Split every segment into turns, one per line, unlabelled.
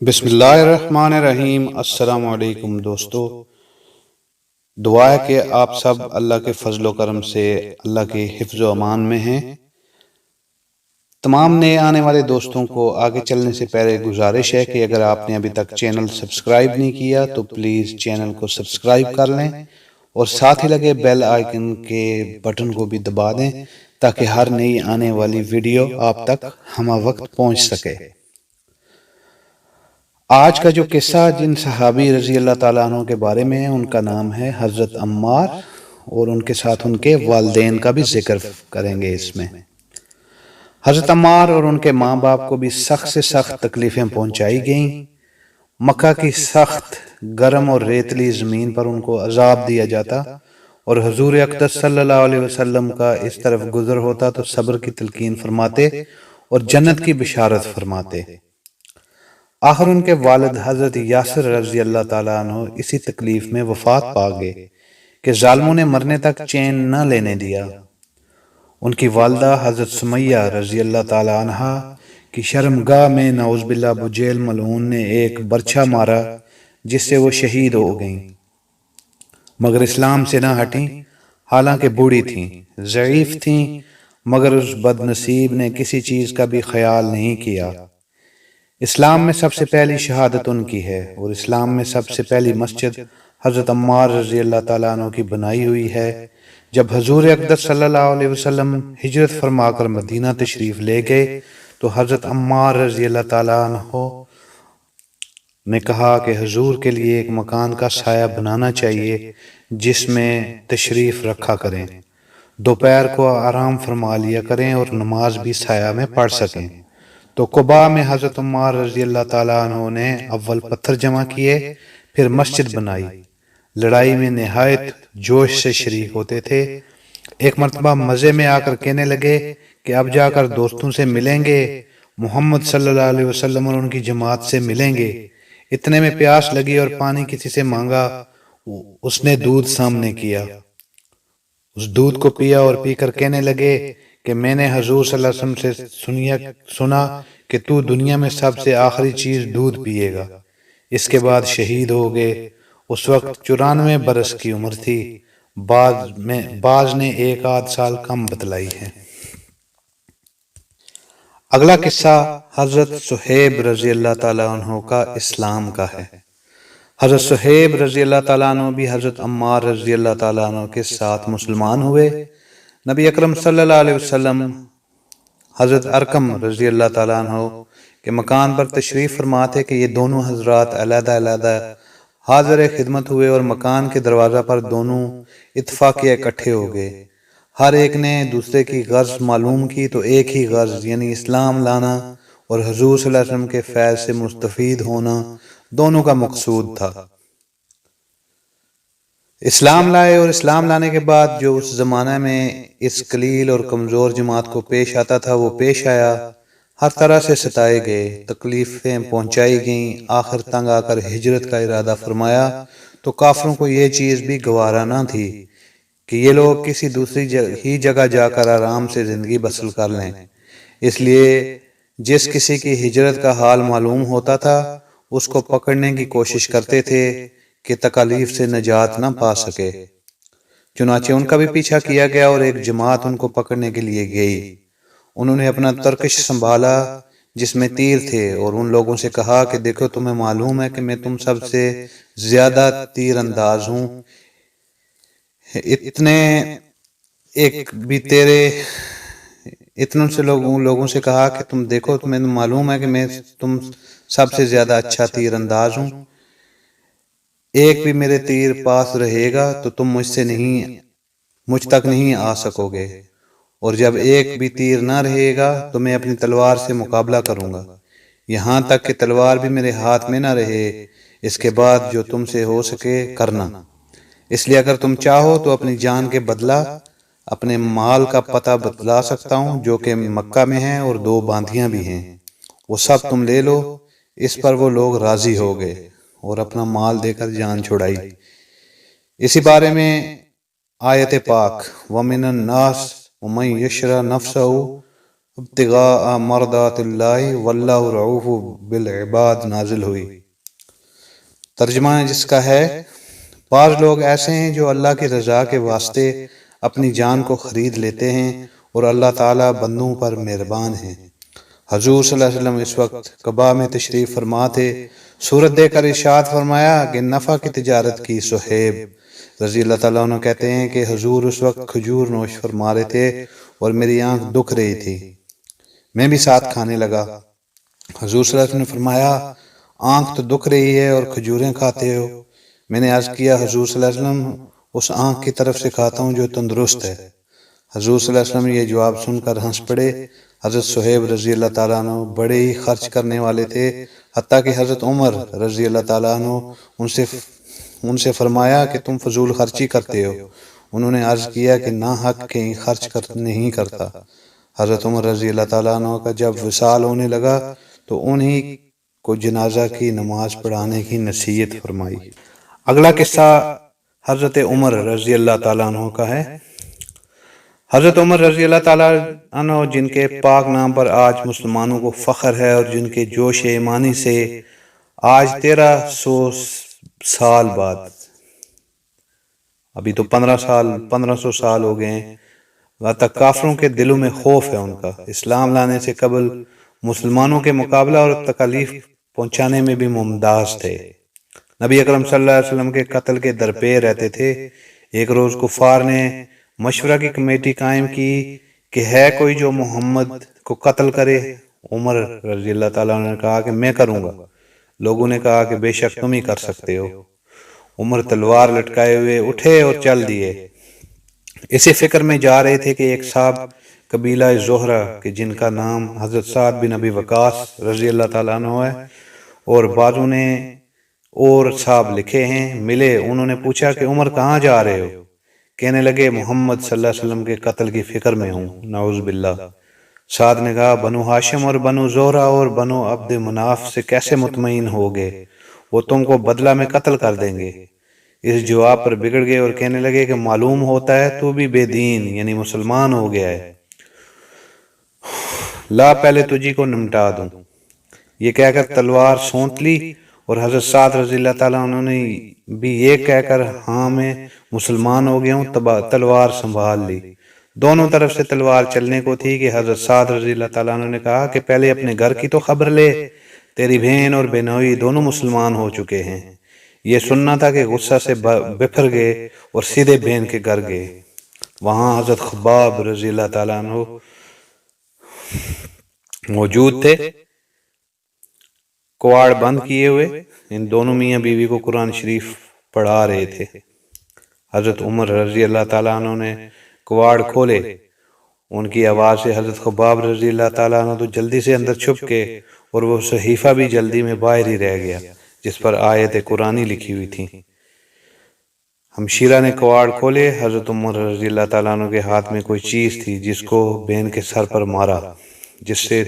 بسم اللہ الرحمن الرحیم۔ السلام علیکم دوستو، دعا ہے کہ آپ سب اللہ کے فضل و کرم سے اللہ کے حفظ و امان میں ہیں۔ تمام نئے آنے والے دوستوں کو آگے چلنے سے پہلے گزارش ہے کہ اگر آپ نے ابھی تک چینل سبسکرائب نہیں کیا تو پلیز چینل کو سبسکرائب کر لیں اور ساتھ ہی لگے بیل آئیکن کے بٹن کو بھی دبا دیں تاکہ ہر نئی آنے والی ویڈیو آپ تک ہمہ وقت پہنچ سکے۔ آج کا جو قصہ جن صحابی رضی اللہ تعالیٰ عنہ کے بارے میں ہے ان کا نام ہے حضرت عمار، اور ان کے ساتھ ان کے والدین کا بھی ذکر کریں گے اس میں۔ حضرت عمار اور ان کے ماں باپ کو بھی سخت سے سخت تکلیفیں پہنچائی گئیں۔ مکہ کی سخت گرم اور ریتلی زمین پر ان کو عذاب دیا جاتا اور حضور اقدس صلی اللہ علیہ وسلم کا اس طرف گزر ہوتا تو صبر کی تلقین فرماتے اور جنت کی بشارت فرماتے۔ آخر ان کے والد حضرت یاسر رضی اللہ تعالیٰ عنہ اسی تکلیف میں وفات پا گئے کہ ظالموں نے مرنے تک چین نہ لینے دیا۔ ان کی والدہ حضرت سمیہ رضی اللہ تعالیٰ عنہ کی شرمگاہ میں نعوذ باللہ ابو جہل ملعون نے ایک برچھا مارا جس سے وہ شہید ہو گئیں، مگر اسلام سے نہ ہٹیں۔ حالانکہ بوڑھی تھیں، ضعیف تھیں، مگر اس بد نصیب نے کسی چیز کا بھی خیال نہیں کیا۔ اسلام میں سب سے پہلی شہادت ان کی ہے اور اسلام میں سب سے پہلی مسجد حضرت عمار رضی اللہ تعالیٰ عنہ کی بنائی ہوئی ہے۔ جب حضور اقدس صلی اللہ علیہ وسلم ہجرت فرما کر مدینہ تشریف لے گئے تو حضرت عمار رضی اللہ تعالیٰ عنہ نے کہا کہ حضور کے لیے ایک مکان کا سایہ بنانا چاہیے جس میں تشریف رکھا کریں، دوپہر کو آرام فرما لیا کریں اور نماز بھی سایہ میں پڑھ سکیں۔ تو قباء میں حضرت عمار رضی اللہ تعالیٰ عنہ نے اول پتھر جمع کیے، پھر مسجد بنائی۔ لڑائی میں نہایت جوش سے شریک ہوتے تھے۔ ایک مرتبہ مزے میں آ کر کہنے لگے کہ اب جا کر دوستوں سے ملیں گے، محمد صلی اللہ علیہ وسلم اور ان کی جماعت سے ملیں گے۔ اتنے میں پیاس لگی اور پانی کسی سے مانگا، اس نے دودھ سامنے کیا، اس دودھ کو پیا اور پی کر کہنے لگے کہ میں نے حضور صلی اللہ علیہ وسلم سے سنا کہ تو دنیا میں سب سے آخری چیز دودھ پیے گا۔ اس کے بعد شہید ہو گئے۔ اس وقت 94 برس کی عمر تھی، بعض نے 1 سال کم بتلائی ہے۔ اگلا قصہ حضرت صہیب رضی اللہ تعالیٰ عنہ کا اسلام کا ہے۔ حضرت صہیب رضی اللہ تعالیٰ عنہ بھی حضرت عمار رضی اللہ تعالیٰ عنہ کے ساتھ مسلمان ہوئے۔ نبی اکرم صلی اللہ علیہ وسلم حضرت ارقم رضی اللہ تعالیٰ عنہ کے مکان پر تشریف فرما تھے کہ یہ دونوں حضرات علیحدہ علیحدہ حاضر خدمت ہوئے اور مکان کے دروازہ پر دونوں اتفاقیہ اکٹھے ہو گئے۔ ہر ایک نے دوسرے کی غرض معلوم کی تو ایک ہی غرض یعنی اسلام لانا اور حضور صلی اللہ علیہ وسلم کے فیض سے مستفید ہونا دونوں کا مقصود تھا۔ اسلام لائے اور اسلام لانے کے بعد جو اس زمانہ میں اس قلیل اور کمزور جماعت کو پیش آتا تھا وہ پیش آیا۔ ہر طرح سے ستائے گئے، تکلیفیں پہنچائی گئیں۔ آخر تنگ آ کر ہجرت کا ارادہ فرمایا تو کافروں کو یہ چیز بھی گوارا نہ تھی کہ یہ لوگ کسی دوسری ہی جگہ جا کر آرام سے زندگی بسر کر لیں۔ اس لیے جس کسی کی ہجرت کا حال معلوم ہوتا تھا اس کو پکڑنے کی کوشش کرتے تھے کہ تکالیف سے نجات نہ پا سکے۔ چنانچہ ان کا بھی پیچھا کیا گیا اور ایک جماعت ان کو پکڑنے کے لیے گئی۔ انہوں نے اپنا ترکش سنبھالا جس میں تیر تھے اور ان لوگوں سے کہا کہ دیکھو تمہیں معلوم ہے کہ میں تم سب سے زیادہ تیر انداز ہوں، اتنے سے لوگوں سے کہا کہ تم دیکھو تمہیں معلوم ہے کہ میں تم سب سے زیادہ اچھا تیر انداز ہوں، ایک بھی میرے تیر پاس رہے گا تو تم مجھ تک نہیں آ سکو گے، اور جب ایک بھی تیر نہ رہے گا تو میں اپنی تلوار سے مقابلہ کروں گا، یہاں تک کہ تلوار بھی میرے ہاتھ میں نہ رہے۔ اس کے بعد جو تم سے ہو سکے کرنا۔ اس لیے اگر تم چاہو تو اپنی جان کے بدلہ اپنے مال کا پتہ بتلا سکتا ہوں جو کہ مکہ میں ہے اور 2 باندیاں بھی ہیں، وہ سب تم لے لو۔ اس پر وہ لوگ راضی ہو گئے اور اپنا مال دے کر جان چھڑائی۔ اسی بارے میں آیت پاک وَمِنَ النَّاسِ وَمَن يَشْرَ نَفْسَهُ ابتغاء مرضات اللہ واللہ رعوف بالعباد نازل ہوئی۔ ترجمہ جس کا ہے، بعض لوگ ایسے ہیں جو اللہ کی رضا کے واسطے اپنی جان کو خرید لیتے ہیں اور اللہ تعالیٰ بندوں پر مہربان ہیں۔ حضور صلی اللہ علیہ وسلم اس وقت کعبہ میں تشریف فرما تھے۔ صورت دے کر ارشاد فرمایا کہ نفع کی تجارت کی صہیب رضی اللہ تعالیٰ عنہ کہتے ہیں کہ حضور اس وقت کھجور نوش فرما رہے تھے اور میری آنکھ دکھ رہی تھی، میں بھی ساتھ کھانے لگا۔ حضور صلی اللہ علیہ وسلم نے فرمایا آنکھ تو دکھ رہی ہے اور کھجوریں کھاتے ہو؟ میں نے عرض کیا حضور صلی اللہ علیہ وسلم اس آنکھ کی طرف سے کھاتا ہوں جو تندرست ہے۔ حضور صلی اللہ علیہ وسلم یہ جواب سن کر ہنس پڑے۔ حضرت صہیب رضی اللہ تعالیٰ عنہ بڑے ہی خرچ کرنے والے تھے، حتیٰ کہ حضرت عمر رضی اللہ تعالیٰ عنہ ان سے فرمایا کہ تم فضول خرچی کرتے ہو۔ انہوں نے عرض کیا کہ نا حق کہیں خرچ نہیں کرتا۔ حضرت عمر رضی اللہ تعالیٰ عنہ کا جب وصال ہونے لگا تو انہی کو جنازہ کی نماز پڑھانے کی نصیحت فرمائی۔ اگلا قصہ حضرت عمر رضی اللہ تعالیٰ عنہ کا ہے۔ حضرت عمر رضی اللہ تعالیٰ عنہ جن کے پاک نام پر آج مسلمانوں کو فخر ہے اور جن کے جوش ایمانی سے آج 1300 سال بعد، ابھی تو 1500 سال ہو گئے ہیں، تک کافروں کے دلوں میں خوف ہے ان کا۔ اسلام لانے سے قبل مسلمانوں کے مقابلہ اور تکالیف پہنچانے میں بھی ممتاز تھے۔ نبی اکرم صلی اللہ علیہ وسلم کے قتل کے درپے رہتے تھے۔ ایک روز کفار نے مشورہ کی کمیٹی قائم کی کہ ہے کوئی جو محمد کو قتل کرے؟ عمر رضی اللہ تعالیٰ عنہ نے کہا کہ میں کروں گا۔ لوگوں نے کہا کہ بے شک تم ہی کر سکتے ہو۔ عمر تلوار لٹکائے ہوئے اٹھے اور چل دیے۔ اسی فکر میں جا رہے تھے کہ ایک صاحب قبیلہ زہرہ کہ جن کا نام حضرت سعد بن ابی وقاص رضی اللہ تعالیٰ عنہ ہے اور بعضوں نے اور صاحب لکھے ہیں، ملے۔ انہوں نے پوچھا کہ عمر کہاں جا رہے ہو؟ کہنے لگے محمد صلی اللہ علیہ وسلم کے قتل کی فکر میں ہوں، نعوذ باللہ۔ سعد نے کہا بنو ہاشم اور بنو زہرہ اور بنو عبد مناف سے کیسے مطمئن ہوگے؟ وہ تم کو بدلہ میں قتل کر دیں گے۔ اس جواب پر بگڑ گئے اور کہنے لگے کہ معلوم ہوتا ہے تو بھی بے دین یعنی مسلمان ہو گیا ہے، لا پہلے تجھی کو نمٹا دوں۔ یہ کہہ کر تلوار سونت لی اور حضرت سعد رضی اللہ تعالیٰ عنہ نے بھی یہ کہہ کر ہاں میں مسلمان ہو گیا ہوں تلوار سنبھال لی۔ دونوں طرف سے تلوار چلنے کو تھی کہ حضرت سعد رضی اللہ تعالیٰ عنہ نے کہا کہ پہلے اپنے گھر کی تو خبر لے، تیری بہن اور بینوئی دونوں مسلمان ہو چکے ہیں۔ یہ سننا تھا کہ غصہ سے بپھر گئے اور سیدھے بہن کے گھر گئے۔ وہاں حضرت خباب رضی اللہ تعالیٰ عنہ موجود تھے، کواڑ بند کیے ہوئے۔ ان دونوں میاں بیوی کو قرآن شریف پڑھا رہے تھے۔ حضرت عمر رضی اللہ تعالیٰ عنہ نے کواڑ کھولے۔ ان کی آواز سے حضرت خباب رضی اللہ تعالیٰ عنہ تو جلدی سے اندر چھپ کے اور وہ صحیفہ بھی جلدی میں باہر ہی رہ گیا جس پر آیت قرآنی لکھی ہوئی تھی۔ ہمشیرہ نے کواڑ کھولے۔ حضرت عمر رضی اللہ تعالیٰ عنہ کے ہاتھ میں کوئی چیز تھی جس کو بہن کے سر پر مارا، جس سے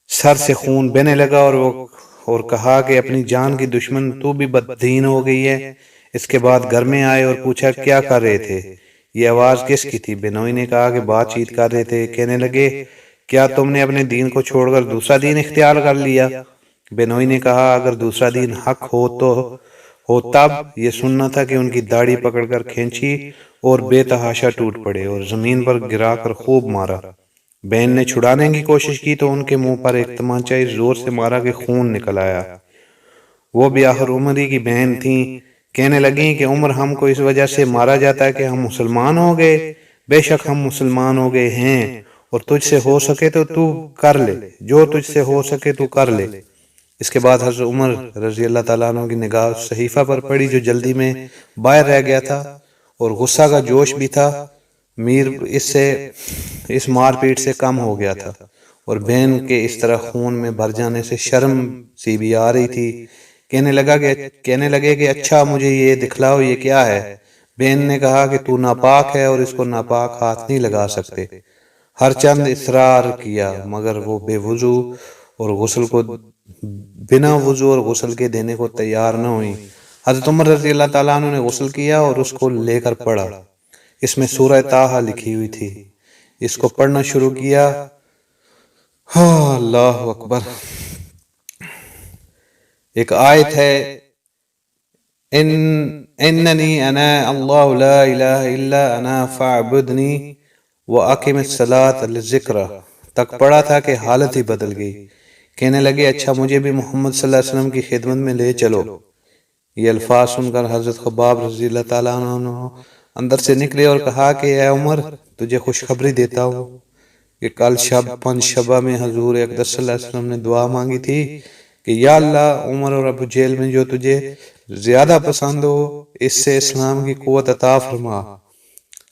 سر سے خون بہنے لگا اور کہا کہ اپنی جان کی دشمن تو بھی بددین ہو گئی ہے۔ اس کے بعد گھر میں آئے اور پوچھا کیا کر رہے تھے؟ یہ آواز کس کی تھی؟ بینوئی نے کہا کہ بات چیت کر رہے تھے۔ کہنے لگے کیا تم نے اپنے دین کو چھوڑ کر دوسرا دین اختیار کر لیا؟ بینوئی نے کہا اگر دوسرا دین حق ہو تب یہ سننا تھا کہ ان کی داڑھی پکڑ کر کھینچی اور بے تحاشا ٹوٹ پڑے اور زمین پر گرا کر خوب مارا۔ بہن نے چھڑانے کی کوشش کی تو ان کے منہ پر ایک تمانچہ اس زور سے مارا کہ خون نکل آیا۔ وہ بھی آخر عمر ہی کی بہن تھیں۔ کہنے لگیں کہ عمر ہم کو اس وجہ سے مارا جاتا ہے کہ ہم مسلمان ہو گئے۔ بے شک ہم مسلمان ہو گئے ہیں اور تجھ سے ہو سکے تو تو کر لے، جو تجھ سے ہو سکے تو کر لے۔ اس کے بعد حضرت عمر رضی اللہ تعالیٰ عنہ کی نگاہ صحیفہ پر پڑی جو جلدی میں باہر رہ گیا تھا اور غصہ کا جوش بھی تھا۔ میر اس مار پیٹ سے کم ہو گیا تھا اور بہن کے اس طرح خون میں بھر جانے سے شرم سی بھی آ رہی تھی۔ کہنے لگے کہ اچھا مجھے یہ دکھلاؤ یہ کیا ہے؟ بہن نے کہا کہ تو ناپاک ہے اور اس کو ناپاک ہاتھ نہیں لگا سکتے۔ ہر چند اصرار کیا مگر وہ بے وضو اور غسل کو بنا وضو اور غسل کے دینے کو تیار نہ ہوئی۔ حضرت عمر رضی اللہ تعالیٰ عنہ نے غسل کیا اور اس کو لے کر پڑھا۔ اس میں سورہ طٰہٰ لکھی ہوئی تھی۔ اس کو پڑھنا شروع کیا ہاں اللہ اکبر. ایک آیت ہے، ان اننی انا اللہ لا الہ الا انا فاعبدنی واقم الصلاۃ للذکر تک پڑھا تھا کہ حالت ہی بدل گئی. کہنے لگے اچھا مجھے بھی محمد صلی اللہ علیہ وسلم کی خدمت میں لے چلو. یہ الفاظ سن کر حضرت خباب رضی اللہ تعالیٰ عنہ اندر سے نکلے اور کہا کہ اے عمر، تجھے خوشخبری دیتا ہوں کہ کل شب پنج شبہ میں حضور اقدس صلی اللہ علیہ وسلم نے دعا مانگی تھی کہ یا اللہ، عمر اور ابو جہل میں جو تجھے زیادہ پسند ہو اس سے اسلام کی قوت عطا فرما.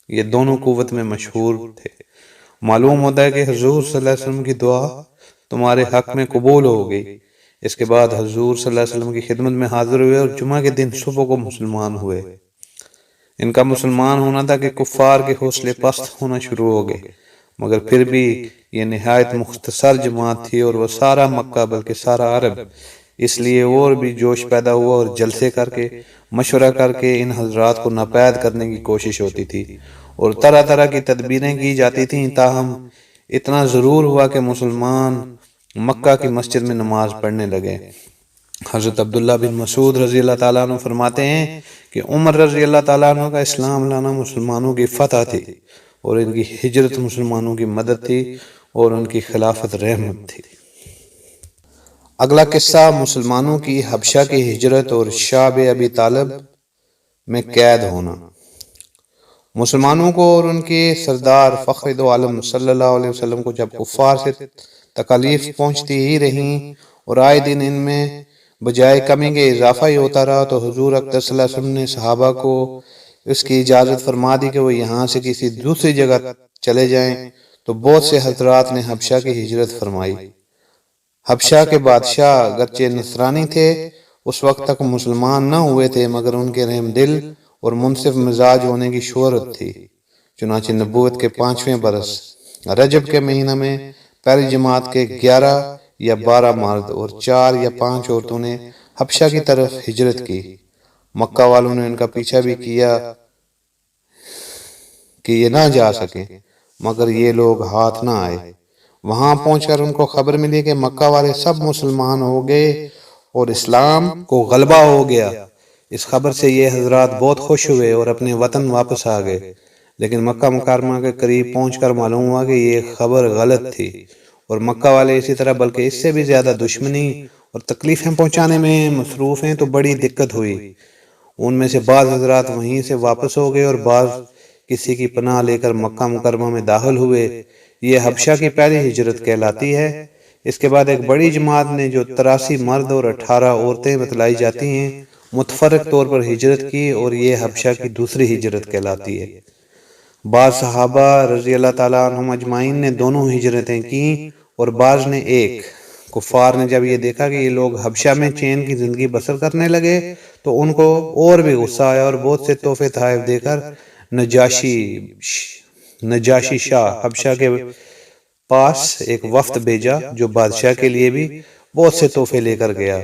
یہ دونوں قوت میں مشہور تھے. معلوم ہوتا ہے کہ حضور صلی اللہ علیہ وسلم کی دعا تمہارے حق میں قبول ہو گئی. اس کے بعد حضور صلی اللہ علیہ وسلم کی خدمت میں حاضر ہوئے اور جمعہ کے دن صبح کو مسلمان ہوئے. ان کا مسلمان ہونا تھا کہ کفار کے حوصلے پست ہونا شروع ہو گئے، مگر پھر بھی یہ نہایت مختصر جماعت تھی اور وہ سارا مکہ بلکہ سارا عرب اس لیے اور بھی جوش پیدا ہوا اور جلسے کر کے مشورہ کر کے ان حضرات کو ناپید کرنے کی کوشش ہوتی تھی اور طرح طرح کی تدبیریں کی جاتی تھیں. تاہم اتنا ضرور ہوا کہ مسلمان مکہ کی مسجد میں نماز پڑھنے لگے. حضرت عبداللہ بن مسعود رضی اللہ تعالیٰ عنہ فرماتے ہیں کہ عمر رضی اللہ تعالیٰ عنہ کا اسلام لانا مسلمانوں کی فتح تھی اور ان کی ہجرت مسلمانوں کی مدد تھی اور ان کی خلافت رحمت تھی. اگلا قصہ مسلمانوں کی حبشہ کی ہجرت اور شعب ابی طالب میں قید ہونا. مسلمانوں کو اور ان کے سردار فخر دو عالم صلی اللہ علیہ وسلم کو جب کفار سے تکالیف پہنچتی ہی رہیں اور آئے دن ان میں بجائے کمی کے اضافہ ہی ہوتا رہا، تو حضور اقدس صلی اللہ علیہ وسلم نے صحابہ کو اس کی اجازت فرما دی کہ وہ یہاں سے کسی دوسری جگہ چلے جائیں. تو بہت سے حضرات نے حبشہ کی ہجرت فرمائی. حبشہ کے بادشاہ اگرچہ نصرانی تھے، اس وقت تک مسلمان نہ ہوئے تھے، مگر ان کے رحم دل اور منصف مزاج ہونے کی شہرت تھی. چنانچہ نبوت کے 5ویں برس رجب کے مہینہ میں پہلی جماعت کے 11 یا 12 مرد اور 4 یا 5 عورتوں نے حبشہ کی طرف ہجرت کی. مکہ والوں نے ان کا پیچھا بھی کیا کہ یہ نہ جا سکیں، مگر یہ لوگ ہاتھ نہ آئے. وہاں پہنچ کر ان کو خبر ملی کہ مکہ والے سب مسلمان ہو گئے اور اسلام کو غلبہ ہو گیا. اس خبر سے یہ حضرات بہت خوش ہوئے اور اپنے وطن واپس آ گئے. لیکن مکہ مکرمہ کے قریب پہنچ کر معلوم ہوا کہ یہ خبر غلط تھی اور مکہ والے اسی طرح بلکہ اس سے بھی زیادہ دشمنی اور تکلیفیں پہنچانے میں مصروف ہیں. تو بڑی دقت ہوئی. ان میں سے بعض حضرات وہیں سے واپس ہو گئے اور بعض کسی کی پناہ لے کر مکہ مکرمہ میں داخل ہوئے. یہ حبشہ کی پہلی ہجرت کہلاتی ہے. اس کے بعد ایک بڑی جماعت نے جو 83 مرد اور 18 عورتیں بتلائی جاتی ہیں متفرق طور پر ہجرت کی اور یہ حبشہ کی دوسری ہجرت کہلاتی ہے. بعض صحابہ رضی اللہ تعالیٰ عنہم اجمعین نے دونوں ہجرتیں کی اور بعض نے ایک. کفار نے جب یہ دیکھا کہ یہ لوگ حبشہ میں چین کی زندگی بسر کرنے لگے تو ان کو اور بھی غصہ آیا اور بہت سے تحفے تحائف دے کر نجاشی شاہ حبشہ کے پاس ایک وفد بھیجا جو بادشاہ کے لیے بھی بہت سے تحفے لے کر گیا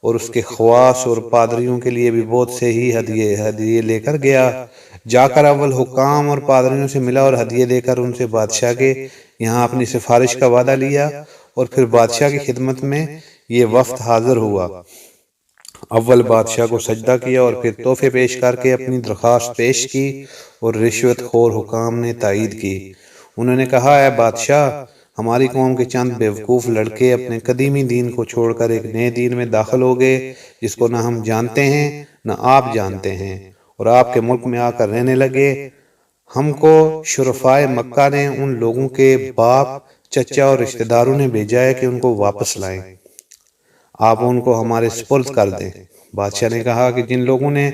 اور اس کے خواص اور پادریوں کے لیے بھی بہت سے ہی ہدیے لے کر گیا. جا کر اول حکام اور پادریوں سے ملا اور ہدیے دے کر ان سے بادشاہ کے یہاں اپنی سفارش کا وعدہ لیا اور پھر بادشاہ کی خدمت میں یہ وفد حاضر ہوا. اول بادشاہ کو سجدہ کیا اور پھر تحفے پیش کر کے اپنی درخواست پیش کی اور رشوت خور حکام نے تائید کی. انہوں نے کہا اے بادشاہ، ہماری قوم کے چند بیوقوف لڑکے اپنے قدیمی دین کو چھوڑ کر ایک نئے دین میں داخل ہو گئے جس کو نہ ہم جانتے ہیں نہ آپ جانتے ہیں اور آپ کے ملک میں آ کر رہنے لگے. ہم کو شرفائے مکہ نے ان لوگوں کے باپ چچا اور رشتہ داروں نے بھیجا ہے کہ ان کو واپس لائیں. آپ ان کو ہمارے سپرد کر دیں. بادشاہ نے کہا کہ جن لوگوں نے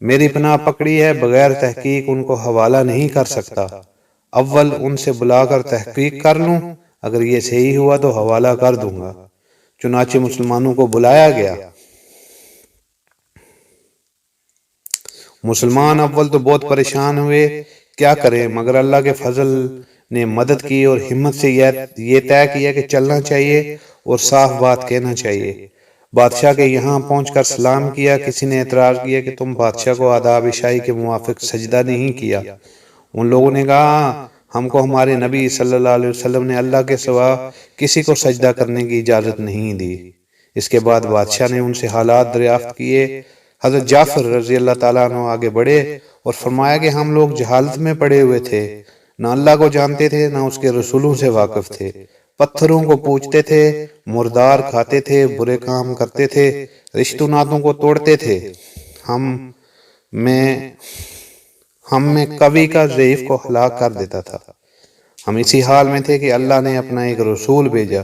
میری پناہ پکڑی ہے بغیر تحقیق ان کو حوالہ نہیں کر سکتا. اول ان سے بلا کر تحقیق کر لوں، اگر یہ صحیح ہوا تو حوالہ کر دوں گا. چنانچہ مسلمانوں کو بلایا گیا. مسلمان اول تو بہت پریشان ہوئے، کیا کریں، مگر اللہ کے فضل نے مدد کی اور ہمت سے یہ طے کیا کہ چلنا چاہیے اور صاف بات کہنا چاہیے. بادشاہ کے یہاں پہنچ کر سلام کیا. کسی نے اعتراض کیا کہ تم بادشاہ کو آداب شاہی کے موافق سجدہ نہیں کیا. ان لوگوں نے کہا ہم کو ہمارے نبی صلی اللہ علیہ وسلم نے اللہ کے سوا کسی کو سجدہ کرنے کی اجازت نہیں دی۔ اس کے بعد بادشاہ نے ان سے حالات دریافت کیے۔ حضرت جعفر رضی اللہ تعالیٰ عنہ آگے بڑھے اور فرمایا کہ ہم لوگ جہالت میں پڑے ہوئے تھے، نہ اللہ کو جانتے تھے نہ اس کے رسولوں سے واقف تھے، پتھروں کو پوجتے تھے، مردار کھاتے تھے، برے کام کرتے تھے، رشتوں ناتوں کو توڑتے تھے۔ ہم میں کبھی کا ضعیف کو ہلاک کر دیتا تھا۔ ہم اسی حال میں تھے کہ اللہ نے اپنا ایک رسول بھیجا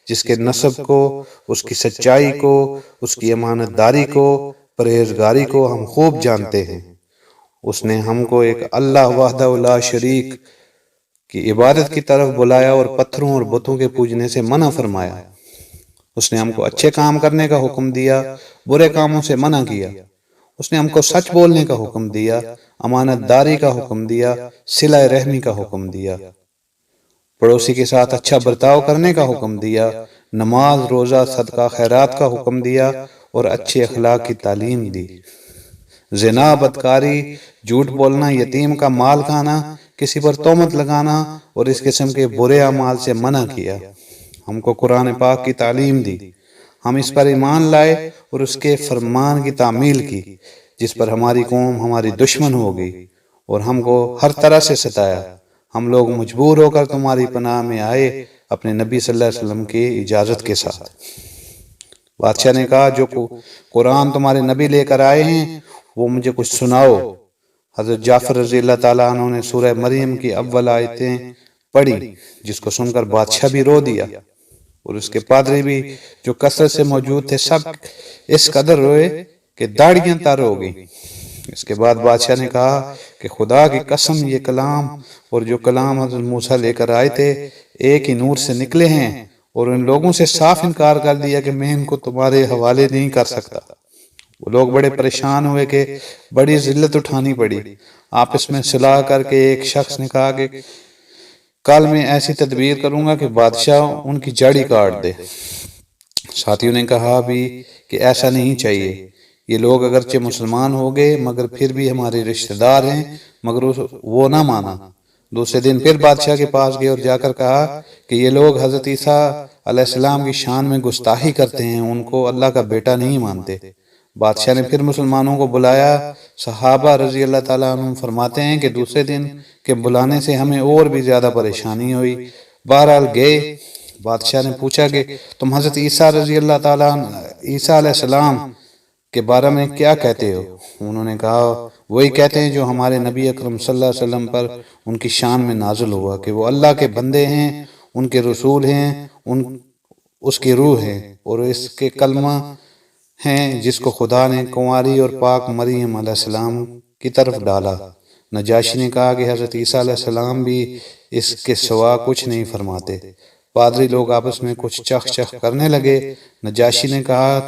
جس کے نسب کو، اس کی سچائی کو، اس کی امانت داری کو، پرہیزگاری کو ہم خوب جانتے ہیں۔ اس نے ہم کو ایک اللہ وحدہ لا شریک کی عبادت کی طرف بلایا اور پتھروں اور بتوں کے پوجنے سے منع فرمایا۔ اس نے ہم کو اچھے کام کرنے کا حکم دیا، برے کاموں سے منع کیا۔ اس نے ہم کو سچ بولنے کا حکم دیا، امانت داری کا حکم دیا، صلہ رحمی کا حکم دیا، پڑوسی کے ساتھ اچھا برتاؤ کرنے کا حکم دیا، نماز، روزہ، صدقہ، خیرات کا حکم دیا اور اچھے اخلاق کی تعلیم دی۔ زنا، بدکاری، جھوٹ بولنا، یتیم کا مال کھانا، کسی پر تہمت لگانا اور اس قسم کے برے اعمال سے منع کیا۔ ہم کو قرآن پاک کی تعلیم دی، ہم اس پر ایمان لائے اور اس کے فرمان کی تعمیل کی، جس پر ہماری قوم ہماری دشمن ہو گئی اور ہم کو ہر طرح سے ستایا۔ ہم لوگ مجبور ہو کر تمہاری پناہ میں آئے اپنے نبی صلی اللہ علیہ وسلم کی اجازت کے ساتھ۔ بادشاہ نے کہا جو قرآن تمہارے نبی لے کر آئے ہیں وہ مجھے کچھ سناؤ۔ حضرت جعفر رضی اللہ تعالیٰ عنہ نے سورہ مریم کی اول آیتیں پڑھی، جس کو سن کر بادشاہ بھی رو دیا اور اس کے پادری بھی جو کثرت سے موجود تھے سب اس قدر روئے کہ داڑھیاں تر ہو گئیں۔ اس کے بعد بادشاہ نے کہا کہ خدا کی قسم یہ کلام اور جو کلام حضرت موسیٰ لے کر آئے تھے ایک ہی نور سے نکلے ہیں، اور ان لوگوں سے صاف انکار کر دیا کہ میں ان کو تمہارے حوالے نہیں کر سکتا۔ وہ لوگ بڑے پریشان ہوئے کہ بڑی ذلت اٹھانی پڑی۔ آپس میں صلاح کر کے ایک شخص نے کہا کہ کل میں ایسی تدبیر کروں گا کہ بادشاہ ان کی جڑ کاٹ دے۔ ساتھیوں نے کہا بھی کہ ایسا نہیں چاہیے، یہ لوگ اگرچہ مسلمان ہو گئے مگر پھر بھی ہمارے رشتہ دار ہیں، مگر وہ نہ مانا۔ دوسرے دن پھر بادشاہ کے پاس گئے اور جا کر کہا کہ یہ لوگ حضرت عیسیٰ علیہ السلام کی شان میں گستاخی کرتے ہیں، ان کو اللہ کا بیٹا نہیں مانتے۔ بادشاہ نے پھر مسلمانوں کو بلایا۔ صحابہ رضی اللہ تعالیٰ عنہ فرماتے ہیں کہ دوسرے دن کے بلانے سے ہمیں اور بھی زیادہ پریشانی ہوئی۔ بہرحال گئے۔ بادشاہ نے پوچھا کہ تم حضرت عیسیٰ رضی اللہ تعالیٰ عیسیٰ علیہ السلام کے بارے میں کیا کہتے ہو؟ انہوں نے کہا وہی کہتے ہیں جو ہمارے نبی اکرم صلی اللہ علیہ وسلم پر ان کی شان میں نازل ہوا کہ وہ اللہ کے بندے ہیں، ان کے رسول ہیں، اس کی روح ہیں اور اس کے کلمہ ہیں جس کو خدا نے کنواری اور پاک مریم علیہ السلام کی طرف ڈالا۔ نجاشی نے کہا کہ حضرت عیسیٰ علیہ السلام بھی اس کے سوا کچھ نہیں فرماتے۔ پادری لوگ آپس میں کچھ چخ کرنے لگے۔ نجاشی نے کہا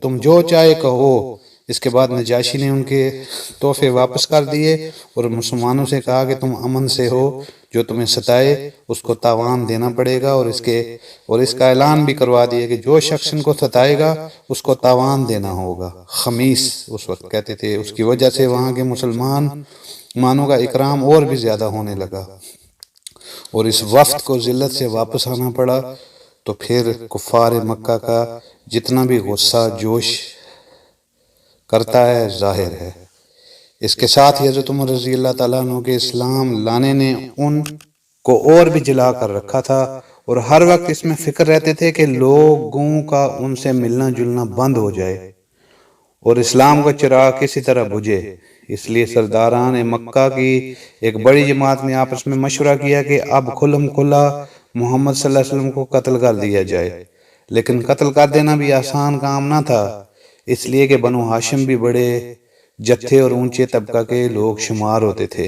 تم جو چاہے کہو۔ اس کے بعد نجاشی نے ان کے تحفے واپس کر دیے اور مسلمانوں سے کہا کہ تم امن سے ہو، جو تمہیں ستائے اس کو تاوان دینا پڑے گا، اور اس کا اعلان بھی کروا دیا کہ جو شخص ان کو ستائے گا اس کو تاوان دینا ہوگا۔ خمیس اس وقت کہتے تھے، اس کی وجہ سے وہاں کے مسلمانوں کا اکرام اور بھی زیادہ ہونے لگا اور اس وفد کو ذلت سے واپس آنا پڑا۔ تو پھر کفار مکہ کا جتنا بھی غصہ جوش کرتا ہے ظاہر ہے۔ اس کے ساتھ ہی حضرت عمر رضی اللہ تعالیٰ عنہ کے اسلام لانے نے ان کو اور بھی جلا کر رکھا تھا اور ہر وقت اس میں فکر رہتے تھے کہ لوگوں کا ان سے ملنا جلنا بند ہو جائے اور اسلام کا چراغ کسی طرح بجھے۔ اس لیے سرداران مکہ کی ایک بڑی جماعت نے آپس میں مشورہ کیا کہ اب کھلم کھلا محمد صلی اللہ علیہ وسلم کو قتل کر دیا جائے۔ لیکن قتل کر دینا بھی آسان کام نہ تھا، اس لیے کہ بنو ہاشم بھی بڑے جتھے اور اونچے طبقہ کے لوگ شمار ہوتے تھے،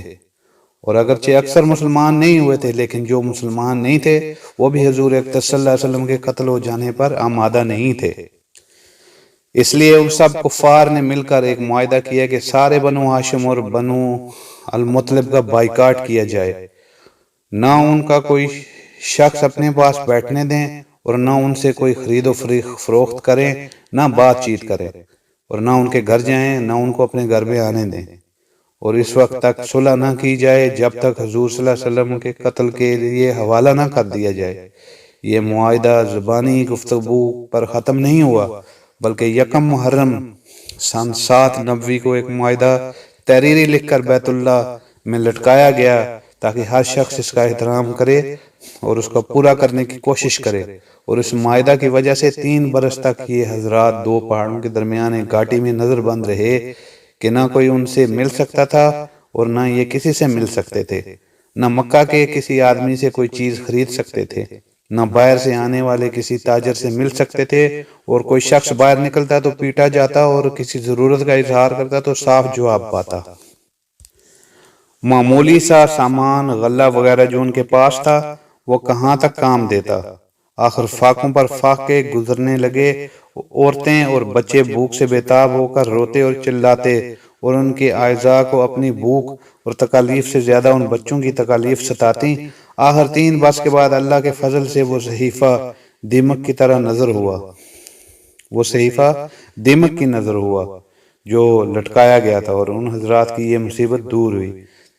اور اگرچہ اکثر مسلمان نہیں ہوئے تھے لیکن جو مسلمان نہیں تھے وہ بھی حضور اقدس صلی اللہ علیہ وسلم کے قتل ہو جانے پر آمادہ نہیں تھے۔ اس لیے ان سب کفار نے مل کر ایک معاہدہ کیا کہ سارے بنو ہاشم اور بنو المطلب کا بائیکاٹ کیا جائے، نہ ان کا کوئی شخص اپنے پاس بیٹھنے دیں اور نہ ان سے کوئی خرید و فروخت کریں، نہ بات چیت کریں، اور نہ ان کے گھر جائیں، نہ ان کو اپنے گھر میں آنے دیں، اور اس وقت تک صلح نہ کی جائے جب تک حضور صلی اللہ علیہ وسلم کے قتل کے لیے حوالہ نہ کر دیا جائے۔ یہ معاہدہ زبانی گفتگو پر ختم نہیں ہوا، بلکہ یکم محرم سن 7 نبوی کو ایک معاہدہ تحریری لکھ کر بیت اللہ میں لٹکایا گیا تاکہ ہر شخص اس کا احترام کرے اور اس کو پورا کرنے کی کوشش کرے۔ اور اس معاہدہ کی وجہ سے 3 برس تک یہ حضرات 2 پہاڑوں کے درمیان ایک گھاٹی میں نظر بند رہے کہ نہ کوئی ان سے مل سکتا تھا اور نہ یہ کسی سے مل سکتے تھے، نہ مکہ کے کسی آدمی سے کوئی چیز خرید سکتے تھے، نہ باہر سے آنے والے کسی تاجر سے مل سکتے تھے، اور کوئی شخص باہر نکلتا تو پیٹا جاتا اور کسی ضرورت کا اظہار کرتا تو صاف جواب پاتا۔ معمولی سا سامان غلہ وغیرہ جو ان کے پاس تھا وہ کہاں تک کام دیتا۔ آخر فاقوں پر فاقے گزرنے لگے، عورتیں اور بچے بھوک سے بےتاب ہو کر روتے اور چلاتے، اور ان کے اعضاء کو اپنی بھوک اور تکالیف سے زیادہ ان بچوں کی تکالیف ستاتی۔ آخر 3 برس کے بعد اللہ کے فضل سے وہ صحیفہ دیمک کی طرح نظر ہوا، وہ صحیفہ دیمک کی نظر ہوا جو لٹکایا گیا تھا، اور ان حضرات کی یہ مصیبت دور ہوئی۔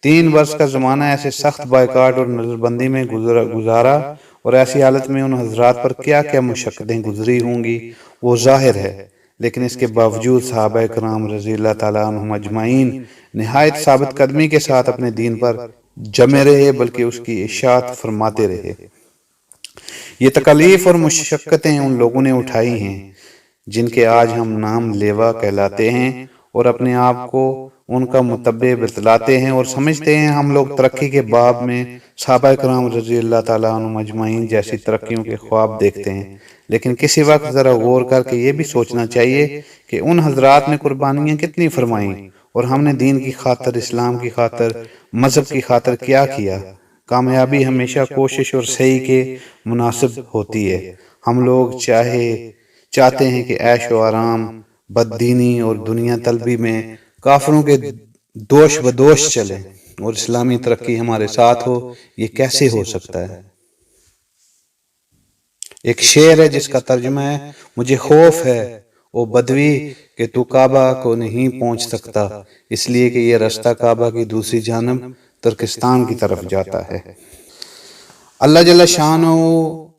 3 برس کا زمانہ ایسے سخت بائیکاٹ اور نظر بندی میں گزارا، اور ایسی حالت میں ان حضرات پر کیا کیا مشقتیں گزری ہوں گی وہ ظاہر ہے، لیکن اس کے باوجود صحابہ کرام رضی اللہ تعالیٰ عنہم اجمعین نہایت ثابت قدمی کے ساتھ اپنے دین پر جمے رہے، بلکہ اس کی اشاعت فرماتے رہے۔ یہ تکالیف اور مشقتیں ان لوگوں نے اٹھائی ہیں جن کے آج ہم نام لیوا کہلاتے ہیں، اور اپنے آپ کو ان کا متبع بتلاتے ہیں، اور سمجھتے ہیں ہم لوگ ترقی کے باب میں صحابہ کرام رضی اللہ تعالیٰ عنہم اجمعین جیسی ترقیوں کے خواب دیکھتے ہیں۔ لیکن کسی وقت ذرا غور کر کے یہ بھی سوچنا چاہیے کہ ان حضرات نے قربانیاں کتنی فرمائیں، اور ہم نے دین کی خاطر، اسلام کی خاطر، مذہب کی خاطر کیا کیا۔ کامیابی ہمیشہ کوشش اور سعی کے مناسب ہوتی ہے۔ ہم لوگ چاہتے ہیں کہ عیش و آرام، بددینی اور دنیا طلبی میں کافروں کے دوش بدوش چلیں اور اسلامی ترقی ہمارے ساتھ ہو، یہ کیسے ہو سکتا ہے؟ ایک شعر ہے جس کا ترجمہ ہے، مجھے خوف ہے او بدوی کہ تو کعبہ کو نہیں پہنچ سکتا، اس لیے کہ یہ رستہ کعبہ کی دوسری جانب ترکستان کی طرف جاتا ہے۔ اللہ جل شانہ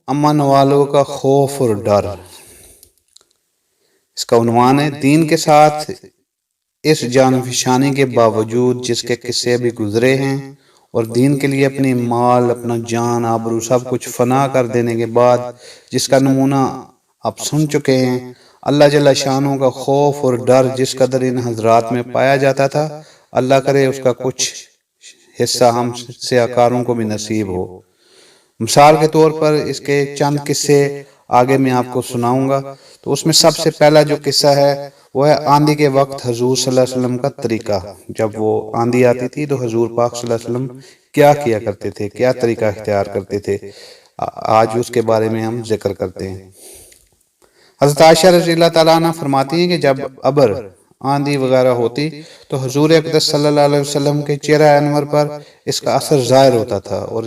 امن والوں کا خوف اور ڈر، اس کا عنوان ہے دین کے ساتھ اس جانفشانی کے باوجود جس کے قصے بھی گزرے ہیں، اور دین کے لیے اپنی مال، اپنا جان، آبرو سب کچھ فنا کر دینے کے بعد جس کا نمونہ آپ سن چکے ہیں۔ اللہ جل شانہ کا خوف اور ڈر جس قدر ان حضرات میں پایا جاتا تھا، اللہ کرے اس کا کچھ حصہ ہم سیاکاروں کو بھی نصیب ہو۔ مثال کے طور پر اس کے چند قصے آگے میں آپ کو سناؤں گا، تو اس میں سب سے پہلا جو قصہ ہے وہ ہے آندھی کے وقت حضور صلی اللہ علیہ وسلم کا طریقہ۔ جب وہ آندھی آتی تھی تو حضور پاک صلی اللہ علیہ وسلم کیا کیا کرتے تھے، کیا طریقہ اختیار کرتے تھے، آج اس کے بارے میں ہم ذکر کرتے ہیں۔ حضرت عائشہ رضی اللہ تعالیٰ عنہ فرماتی ہیں کہ جب ابر، آندھی وغیرہ ہوتی تو حضور اقدس صلی اللہ علیہ وسلم کے چہرہ انور پر اس کا اثر ظاہر ہوتا تھا، اور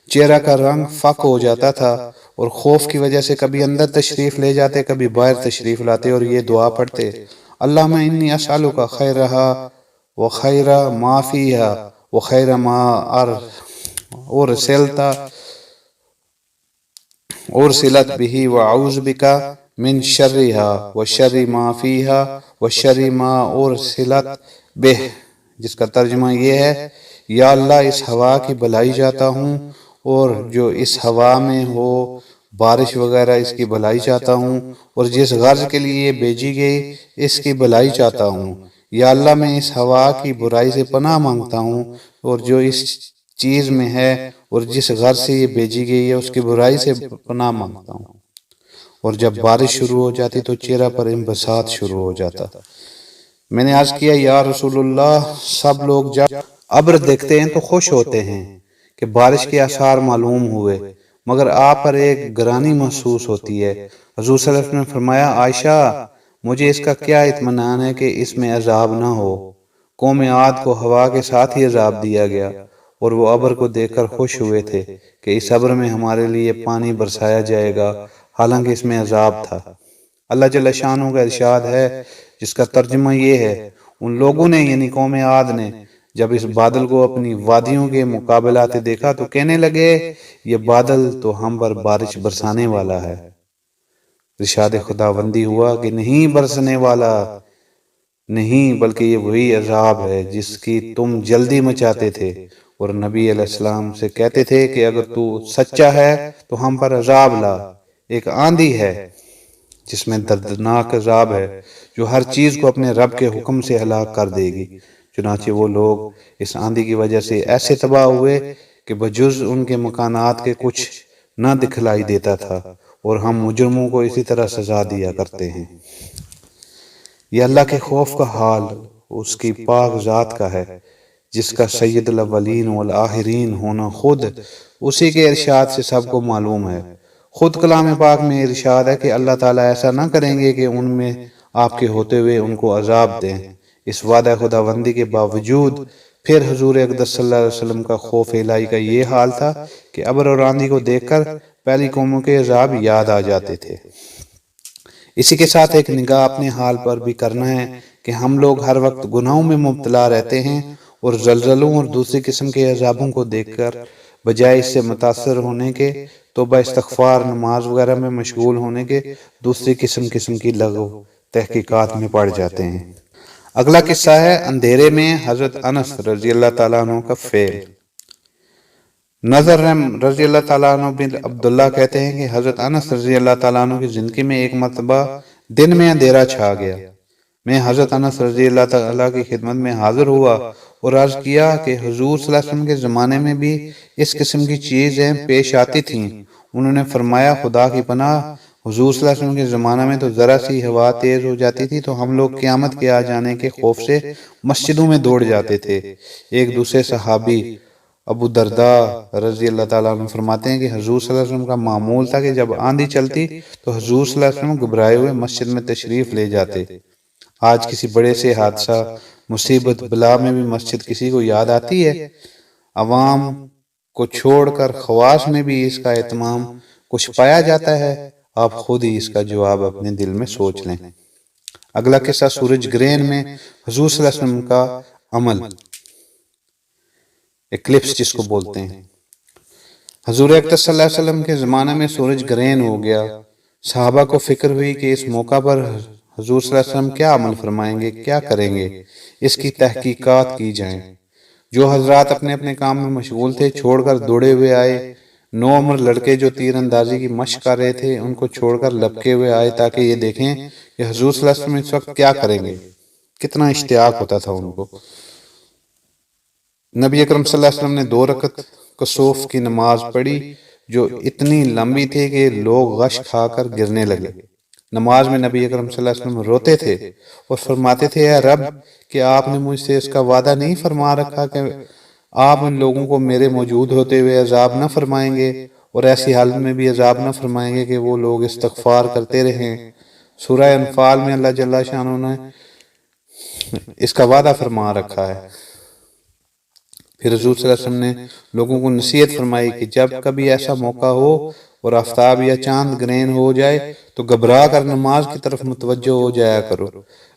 چہرہ کا رنگ فق ہو جاتا تھا، اور خوف کی وجہ سے کبھی اندر تشریف لے جاتے، کبھی باہر تشریف لاتے، اور یہ دعا پڑھتے، اللہم انی اسألک خیرہا و خیر ما فیہا و خیر ما ارسلت بہ و اعوذ بک من شرہا و شر ما فیہا و شر ما ارسلت بہ، جس کا ترجمہ یہ ہے، یا اللہ اس ہوا کی بھلائی چاہتا ہوں، اور جو اس ہوا میں ہو بارش وغیرہ اس کی بھلائی چاہتا ہوں، اور جس غرض کے لیے یہ بھیجی گئی اس کی بھلائی چاہتا ہوں۔ یا اللہ میں اس ہوا کی برائی سے پناہ مانگتا ہوں، اور جو اس چیز میں ہے اور جس غرض سے یہ بھیجی گئی ہے اس کی برائی سے پناہ مانگتا ہوں۔ اور جب بارش شروع ہو جاتی تو چہرہ پر انبساط شروع ہو جاتا۔ میں نے عرض کیا یا رسول اللہ، سب لوگ جب ابر دیکھتے ہیں تو خوش ہوتے ہیں کہ بارش کے آثار معلوم ہوئے، مگر آپ پر ایک گرانی محسوس ہوتی ہے۔ حضور صلی اللہ علیہ وسلم نے فرمایا، عائشہ مجھے اس کا کیا اطمینان ہے کہ اس میں عذاب نہ ہو۔ قوم عاد کو ہوا کے ساتھ ہی عذاب دیا گیا، اور وہ ابر کو دیکھ کر خوش ہوئے تھے کہ اس ابر میں ہمارے لیے پانی برسایا جائے گا، حالانکہ اس میں عذاب تھا۔ اللہ جل شانہ کا ارشاد ہے جس کا ترجمہ یہ ہے، ان لوگوں نے یعنی قوم عاد نے جب اس بادل کو اپنی وادیوں کے مقابلات دیکھا تو کہنے لگے یہ بادل تو ہم پر بارش برسانے والا ہے۔ ارشاد خداوندی ہوا کہ نہیں برسنے والا، نہیں بلکہ یہ وہی عذاب ہے جس کی تم جلدی مچاتے تھے، اور نبی علیہ السلام سے کہتے تھے کہ اگر تو سچا ہے تو ہم پر عذاب لا۔ ایک آندھی ہے جس میں دردناک عذاب ہے جو ہر چیز کو اپنے رب کے حکم سے ہلاک کر دے گی۔ چنانچہ وہ لوگ اس آندھی کی وجہ سے ایسے تباہ ہوئے کہ بجز ان کے مکانات کے کچھ نہ دکھلائی دیتا تھا، اور ہم مجرموں کو اسی طرح سزا دیا کرتے ہیں۔ یہ اللہ کے خوف کا حال اس کی پاک ذات کا ہے جس کا سید الاولین والآخرین ہونا خود اسی کے ارشاد سے سب کو معلوم ہے۔ خود کلام پاک میں ارشاد ہے کہ اللہ تعالیٰ ایسا نہ کریں گے کہ ان میں آپ کے ہوتے ہوئے ان کو عذاب دیں۔ اس وعدہ خداوندی کے باوجود پھر حضور اقدس صلی اللہ علیہ وسلم کا خوف الہی کا یہ حال تھا کہ ابر اور آندھی کو دیکھ کر پہلی قوموں کے عذاب یاد آ جاتے تھے۔ اسی کے ساتھ ایک نگاہ اپنے حال پر بھی کرنا ہے کہ ہم لوگ ہر وقت گناہوں میں مبتلا رہتے ہیں، اور زلزلوں اور دوسری قسم کے عذابوں کو دیکھ کر بجائے اس سے متاثر ہونے کے توبہ استغفار نماز وغیرہ میں مشغول ہونے کے دوسری قسم کی لغو تحقیقات میں پڑ جاتے ہیں۔ اگلا قصہ ہے اندھیرے میں حضرت انس رضی اللہ تعالیٰ عنہ کا فعل۔ نظر رضی اللہ تعالیٰ عنہ بن عبداللہ کہتے ہیں کہ حضرت انس رضی اللہ تعالیٰ عنہ کی زندگی میں ایک مرتبہ دن میں اندھیرا چھا گیا۔ میں حضرت انس رضی اللہ تعالیٰ کی خدمت میں حاضر ہوا اور عرض کیا کہ حضور صلی اللہ علیہ وسلم کے زمانے میں بھی اس قسم کی چیزیں پیش آتی تھیں۔ انہوں نے فرمایا خدا کی پناہ، حضور صلی اللہ علیہ وسلم کے زمانہ میں تو ذرا سی ہوا تیز ہو جاتی تھی تو ہم لوگ قیامت کے آ جانے کے خوف سے مسجدوں میں دوڑ جاتے تھے۔ ایک دوسرے صحابی ابو درداء رضی اللہ تعالیٰ عنہ فرماتے ہیں کہ حضور صلی اللہ علیہ وسلم کا معمول تھا کہ جب آندھی چلتی تو حضور صلی اللہ علیہ وسلم گھبرائے ہوئے مسجد میں تشریف لے جاتے۔ آج کسی بڑے سے حادثہ مصیبت بلا میں بھی مسجد کسی کو یاد آتی ہے؟ عوام کو چھوڑ کر خواص میں بھی اس کا اہتمام کچھ پایا جاتا ہے؟ آپ خود ہی اس کا جواب اپنے دل میں سوچ لیں۔ اگلا قصہ سورج گرہن میں حضور صلی اللہ علیہ وسلم کا عمل، ایکلپس جس کو بولتے ہیں۔ حضور اقدس صلی اللہ علیہ وسلم کے زمانہ میں سورج گرہن ہو گیا۔ صحابہ کو فکر ہوئی کہ اس موقع پر حضور صلی اللہ علیہ وسلم کیا عمل فرمائیں گے، کیا کریں گے، اس کی تحقیقات کی جائیں۔ جو حضرات اپنے اپنے کام میں مشغول تھے چھوڑ کر دوڑے ہوئے آئے۔ نوعمر لڑکے جو تیر اندازی کی مشق کر رہے تھے ان کو چھوڑ کر لپکے ہوئے آئے تاکہ یہ دیکھیں کہ حضور صلی اللہ علیہ وسلم اس وقت کیا کریں گے۔ کتنا اشتیاق ہوتا تھا ان کو۔ نبی اکرم صلی اللہ علیہ وسلم نے 2 رکعت کسوف کی نماز پڑھی جو اتنی لمبی تھی کہ لوگ غش کھا کر گرنے لگے۔ نماز میں نبی اکرم صلی اللہ علیہ وسلم روتے تھے اور فرماتے تھے اے رب کہ آپ نے مجھ سے اس کا وعدہ نہیں فرما رکھا کہ آپ ان لوگوں کو میرے موجود ہوتے ہوئے عذاب نہ فرمائیں گے، اور ایسی حالت میں بھی عذاب نہ فرمائیں گے کہ وہ لوگ استغفار کرتے رہیں۔ سورہ انفال میں اللہ جل شانہ نے اس کا وعدہ فرما رکھا ہے۔ پھر حضور صلی اللہ علیہ وسلم نے لوگوں کو نصیحت فرمائی کہ جب کبھی ایسا موقع ہو اور آفتاب یا چاند گرہن ہو جائے تو گھبرا کر نماز کی طرف متوجہ ہو جایا کرو۔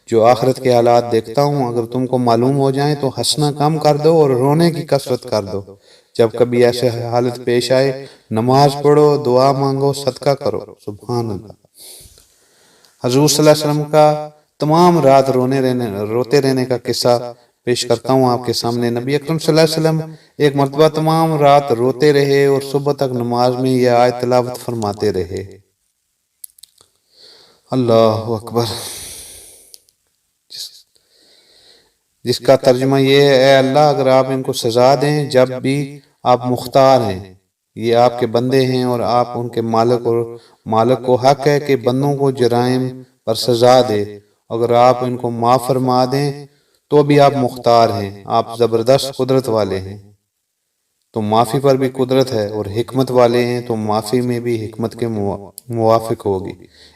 جو آخرت کے حالات دیکھتا ہوں اگر تم کو معلوم ہو جائیں تو ہنسنا کم کر دو اور رونے کی کثرت کر دو۔ جب کبھی ایسے حالت پیش آئے نماز پڑھو، دعا مانگو، صدقہ کرو۔ سبحان اللہ۔ حضور صلی اللہ علیہ وسلم کا تمام رات روتے رہنے کا قصہ پیش کرتا ہوں آپ کے سامنے۔ نبی اکرم صلی اللہ علیہ وسلم ایک مرتبہ تمام رات روتے رہے اور صبح تک نماز میں یہ آیت تلاوت فرماتے رہے۔ اللہ اکبر، جس کا ترجمہ یہ ہے اے اللہ اگر آپ ان کو سزا دیں جب بھی آپ مختار ہیں، یہ آپ کے بندے ہیں اور آپ ان کے مالک کو حق ہے کہ بندوں کو جرائم پر سزا دے۔ اگر آپ ان کو معاف فرما دیں تو بھی آپ مختار ہیں، آپ زبردست قدرت والے ہیں، تو معافی پر بھی قدرت ہے، اور حکمت والے ہیں تو معافی میں بھی حکمت کے موافق ہوگی۔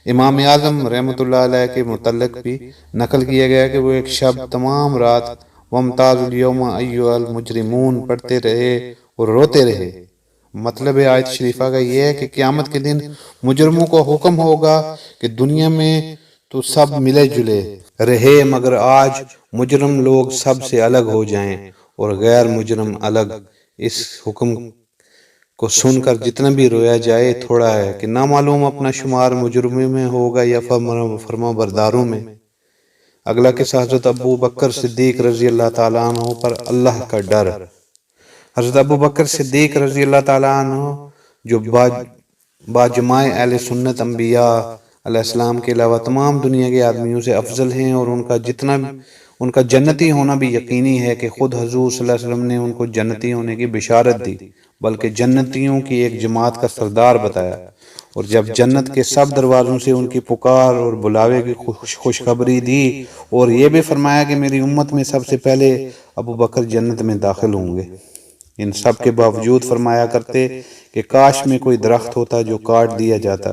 امام اعظم رحمۃ اللہ علیہ کے متعلق بھی نقل کیا گیا کہ وہ ایک شب تمام رات وَامْتَازُوا الْيَوْمَ أَيُّهَا الْمُجْرِمُونَ پڑھتے رہے اور روتے رہے۔ مطلب آیت شریفہ کا یہ ہے کہ قیامت کے دن مجرموں کو حکم ہوگا کہ دنیا میں تو سب ملے جلے رہے، مگر آج مجرم لوگ سب سے الگ ہو جائیں اور غیر مجرم الگ۔ اس حکم کو سن کر جتنا بھی رویا جائے تھوڑا ہے کہ نہ معلوم اپنا شمار مجرموں میں ہوگا یا فرما برداروں میں۔ اگلا قصہ حضرت ابو بکر صدیق رضی اللہ تعالیٰ عنہ پر اللہ کا ڈر۔ حضرت ابو بکر صدیق رضی اللہ تعالیٰ عنہ جو باجماع اہل سنت انبیاء علیہ السلام کے علاوہ تمام دنیا کے آدمیوں سے افضل ہیں، اور ان کا جنتی ہونا بھی یقینی ہے کہ خود حضور صلی اللہ علیہ وسلم نے ان کو جنتی ہونے کی بشارت دی، بلکہ جنتیوں کی ایک جماعت کا سردار بتایا، اور جب جنت کے سب دروازوں سے ان کی پکار اور بلاوے کی خوشخبری دی، اور یہ بھی فرمایا کہ میری امت میں سب سے پہلے ابو بکر جنت میں داخل ہوں گے۔ ان سب کے باوجود فرمایا کرتے کہ کاش میں کوئی درخت ہوتا جو کاٹ دیا جاتا،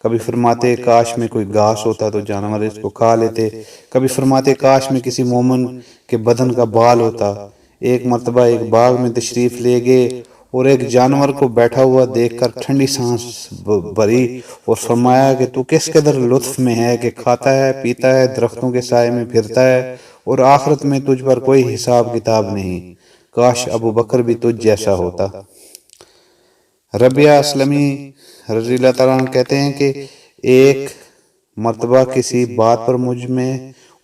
کبھی فرماتے کاش میں کوئی گھاس ہوتا تو جانور اس کو کھا لیتے، کبھی فرماتے کاش میں کسی مومن کے بدن کا بال ہوتا۔ ایک مرتبہ ایک باغ میں تشریف لے گئے اور ایک جانور کو بیٹھا ہوا دیکھ کر ٹھنڈی سانس بھری اور فرمایا کہ تو کس قدر لطف میں ہے کہ کھاتا ہے، پیتا ہے، درختوں کے سائے میں پھرتا ہے، اور آخرت میں تجھ پر کوئی حساب کتاب نہیں، کاش ابو بکر بھی تجھ جیسا ہوتا۔ ربیہ اسلمی رضی اللہ تعالیٰ عنہ کہتے ہیں کہ ایک مرتبہ کسی بات پر مجھ میں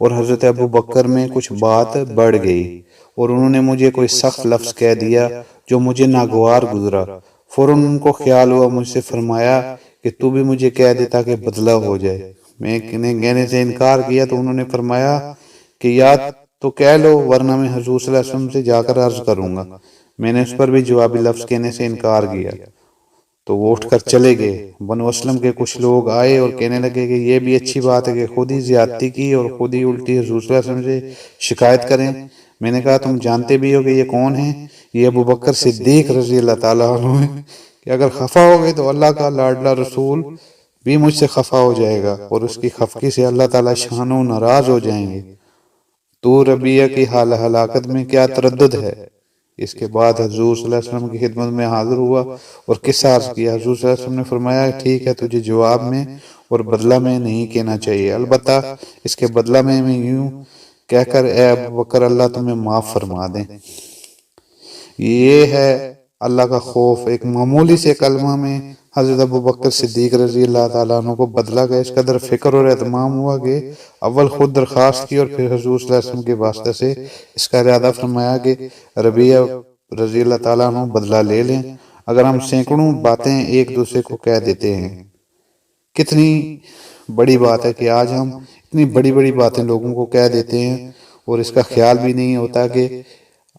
اور حضرت ابو بکر میں کچھ بات بڑھ گئی، اور انہوں نے مجھے کوئی سخت لفظ کہہ دیا جو مجھے ناگوار گزرا۔ فوراً ان کو خیال ہوا، مجھ سے فرمایا کہ تو بھی مجھے کہہ دے تاکہ بدلہ ہو جائے۔ میں انہیں کہنے سے انکار کیا تو انہوں نے فرمایا کہ یا تو کہہ لو ورنہ میں حضور صلی اللہ علیہ وسلم سے جا کر عرض کروں گا۔ میں نے اس پر بھی جوابی لفظ کہنے سے انکار کیا تو وہ اٹھ کر چلے گئے۔ بنو اسلم کے کچھ لوگ آئے اور کہنے لگے کہ یہ بھی اچھی بات ہے کہ خود ہی زیادتی کی اور خود ہی الٹی حضور صلی اللہ علیہ وسلم سے شکایت کریں۔ میں نے کہا تم جانتے بھی ہو کہ یہ کون ہیں؟ یہ ابو بکر صدیق رضی اللہ تعالیٰ عنہ ہیں کہ اگر خفا ہو گئے تو اللہ کا لاڈلا رسول بھی مجھ سے خفا ہو جائے گا، اور اس کی خفگی سے اللہ تعالیٰ شان و ناراض ہو جائیں گے۔ تو ربیہ کی حال ہلاکت میں کیا تردد ہے؟ اس کے بعد حضور صلی اللہ علیہ وسلم کی خدمت میں حاضر ہوا اور قصہ عرض کیا۔ حضور صلی اللہ علیہ وسلم نے فرمایا ٹھیک ہے، تجھے جواب میں اور بدلہ میں نہیں کہنا چاہیے، البتہ اس کے بدلہ میں یوں کہہ کر اے ابو بکر اللہ تمہیں معاف فرما دیں۔ یہ ہے اللہ کا خوف۔ ایک معمولی سے کلمہ میں حضرت ابو بکر صدیق رضی اللہ تعالیٰ عنہ کو بدلہ کا اس قدر فکر اور اہتمام ہوا کہ اول خود درخواست کی اور پھر حضور صلی اللہ علیہ وسلم کے واسطے سے اس کا ارادہ فرمایا کہ ربیہ رضی اللہ تعالیٰ عنہ بدلہ لے لیں۔ اگر ہم سینکڑوں باتیں ایک دوسرے کو کہہ دیتے ہیں، کتنی بڑی بات ہے کہ آج ہم اتنی بڑی بڑی باتیں لوگوں کو کہہ دیتے ہیں اور اس کا خیال بھی نہیں ہوتا کہ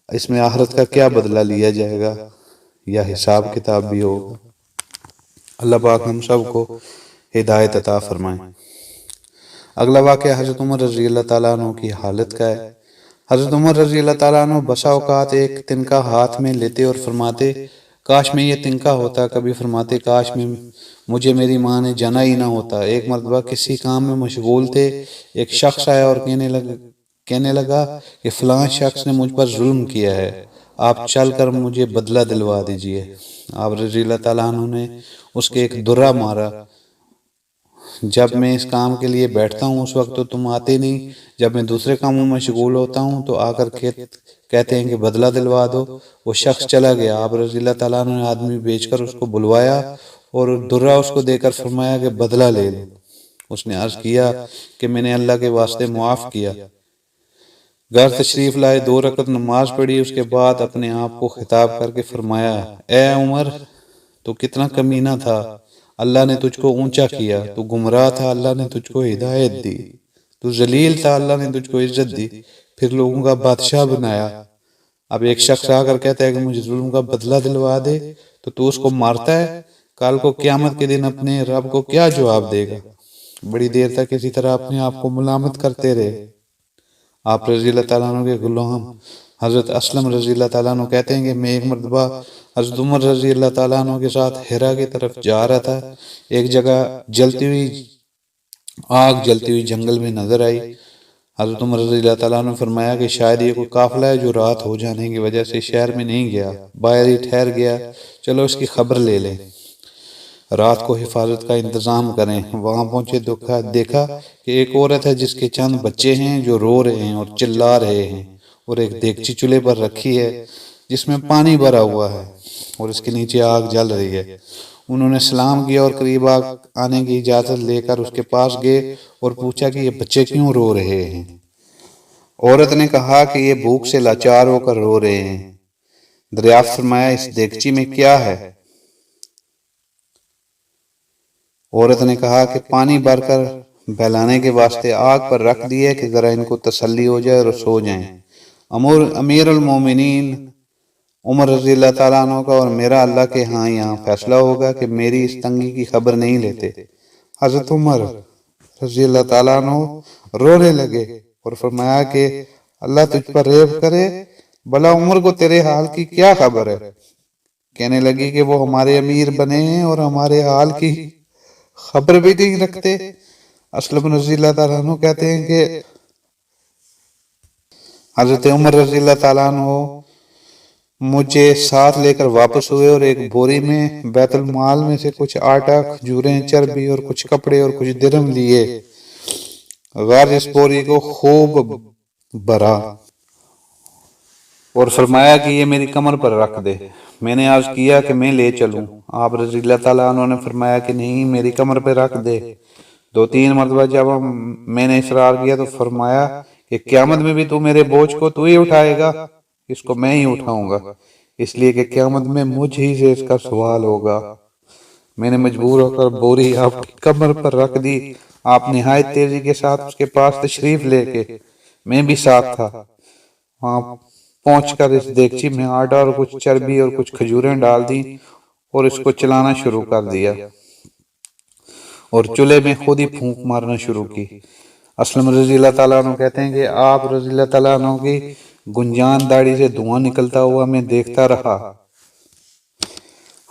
اس میں آخرت کا کیا بدلہ لیا جائے گا یا حساب کتاب بھی ہوگا۔ اللہ پاک ہم سب کو ہدایت عطا فرمائیں۔ اگلا واقعہ حضرت عمر رضی اللہ تعالیٰ عنہ کی حالت کا ہے۔ حضرت عمر رضی اللہ تعالیٰ عنہ بسا اوقات ایک تنکا ہاتھ میں لیتے اور فرماتے کاش میں یہ تنکا ہوتا، کبھی فرماتے کاش میں مجھے میری ماں نے جنا ہی نہ ہوتا۔ ایک مرتبہ کسی کام میں مشغول تھے، ایک شخص آیا اور کہنے لگا کہ فلاں شخص نے مجھ پر ظلم کیا ہے، آپ چل کر مجھے بدلہ دلوا دیجئے۔ آپ رضی اللہ تعالیٰ عنہ نے اس کے ایک درہ مارا، جب میں اس کام کے لیے بیٹھتا ہوں اس وقت تو تم آتے نہیں، جب میں دوسرے کاموں میں مشغول ہوتا ہوں تو آ کر کہتے ہیں کہ بدلہ دلوا دو۔ وہ شخص چلا گیا۔ آپ رضی اللہ تعالیٰ عنہ نے آدمی بھیج کر اس کو بلوایا اور درہ اس کو دے کر فرمایا کہ بدلہ لے لو۔ اس نے عرض کیا کہ میں نے اللہ کے واسطے معاف کیا۔ گھر تشریف لائے، 2 رکعت نماز پڑھی، اس کے بعد اپنے آپ کو خطاب کر کے فرمایا اے عمر تو کتنا کمینہ تھا، اللہ نے تجھ کو اونچا کیا، تو گمراہ تھا اللہ نے تجھ کو ہدایت دی، تو ذلیل تھا اللہ نے تجھ کو عزت دی، پھر لوگوں کا بادشاہ بنایا۔ اب ایک شخص آ کر کہتا ہے کہ مجھے ظلم کا بدلہ دلوا دے تو اس کو مارتا ہے، کل کو قیامت کے دن اپنے رب کو کیا جواب دے گا؟ بڑی دیر تک اسی طرح اپنے آپ کو ملامت کرتے رہے۔ آپ رضی اللہ تعالیٰ عنہ کے غلام حضرت اسلم رضی اللہ تعالیٰ عنہ کہتے ہیں کہ میں ایک مرتبہ حضرت عمر رضی اللہ تعالیٰ عنہ کے ساتھ ہیرا کی طرف جا رہا تھا۔ ایک جگہ آگ جلتی ہوئی جنگل میں نظر آئی۔ حضرت عمر رضی اللہ تعالیٰ عنہ نے فرمایا کہ شاید یہ کوئی قافلہ ہے جو رات ہو جانے کی وجہ سے شہر میں نہیں گیا، باہر ہی ٹھہر گیا، چلو اس کی خبر لے لیں۔ رات کو حفاظت کا انتظام کریں۔ وہاں پہنچے دیکھا کہ ایک عورت ہے جس کے چند بچے ہیں جو رو رہے ہیں اور چلا رہے ہیں، اور ایک دیگچی چولہے پر رکھی ہے جس میں پانی بھرا ہوا ہے اور اس کے نیچے آگ جل رہی ہے۔ انہوں نے سلام کیا اور قریب آنے کی اجازت لے کر اس کے پاس گئے اور پوچھا کہ یہ بچے کیوں رو رہے ہیں؟ عورت نے کہا کہ یہ بھوک سے لاچار ہو کر رو رہے ہیں۔ دریافت فرمایا اس دیگچی میں کیا ہے؟ عورت نے کہا کہ پانی بھر کر بہلانے کے واسطے آگ پر رکھ دیے کہ ذرا ان کو تسلی ہو جائے اور سو جائیں۔ امیر المومنین عمر رضی اللہ تعالیٰ عنہ کا اور میرا اللہ کے ہاں یہاں فیصلہ ہوگا کہ میری اس تنگی کی خبر نہیں لیتے۔ حضرت عمر رضی اللہ تعالیٰ عنہ رونے لگے اور فرمایا کہ اللہ تجھ پر رحم کرے، بھلا عمر کو تیرے حال کی کیا خبر ہے؟ کہنے لگی کہ وہ ہمارے امیر بنے ہیں اور ہمارے حال کی خبر بھی نہیں رکھتے۔ اسلم رضی اللہ تعالیٰ عنہ کہتے ہیں کہ حضرت عمر رضی اللہ تعالیٰ عنہ مجھے ساتھ لے کر واپس ہوئے اور ایک بوری میں بیت المال میں سے کچھ آٹا، کھجوریں، چربی اور کچھ کپڑے اور کچھ درہم لیے۔ غرض اس بوری کو خوب بھرا اور فرمایا کہ یہ میری کمر پر رکھ دے۔ میں نے عرض کیا کہ میں لے چلوں۔ آپ رضی اللہ تعالیٰ عنہ نے فرمایا کہ نہیں، میری کمر پہ رکھ دے۔ 2-3 مرتبہ جب میں نے اصرار کیا تو فرمایا کہ قیامت میں بھی تو میرے بوجھ کو تو ہی اٹھائے گا، اس کو میں ہی اٹھاؤں گا، اس لیے کہ قیامت میں مجھ ہی سے اس کا سوال ہوگا۔ میں نے مجبور ہو کر بوری آپ کی کمر پر رکھ دی۔ آپ نہایت تیزی کے ساتھ اس کے پاس تشریف لے کے، میں بھی ساتھ تھا، وہاں پہنچ کر اس دیگچی میں آٹا اور کچھ چربی اور کچھ کھجوریں ڈال دیں اور اس کو چلانا شروع کر دیا اور چولہے میں خود ہی پھونک مارنا شروع کی۔ اسلم رضی اللہ تعالیٰ عنہ کہتے ہیں کہ آپ رضی اللہ تعالیٰ عنہ کی گنجان داڑھی سے دھواں نکلتا ہوا میں دیکھتا رہا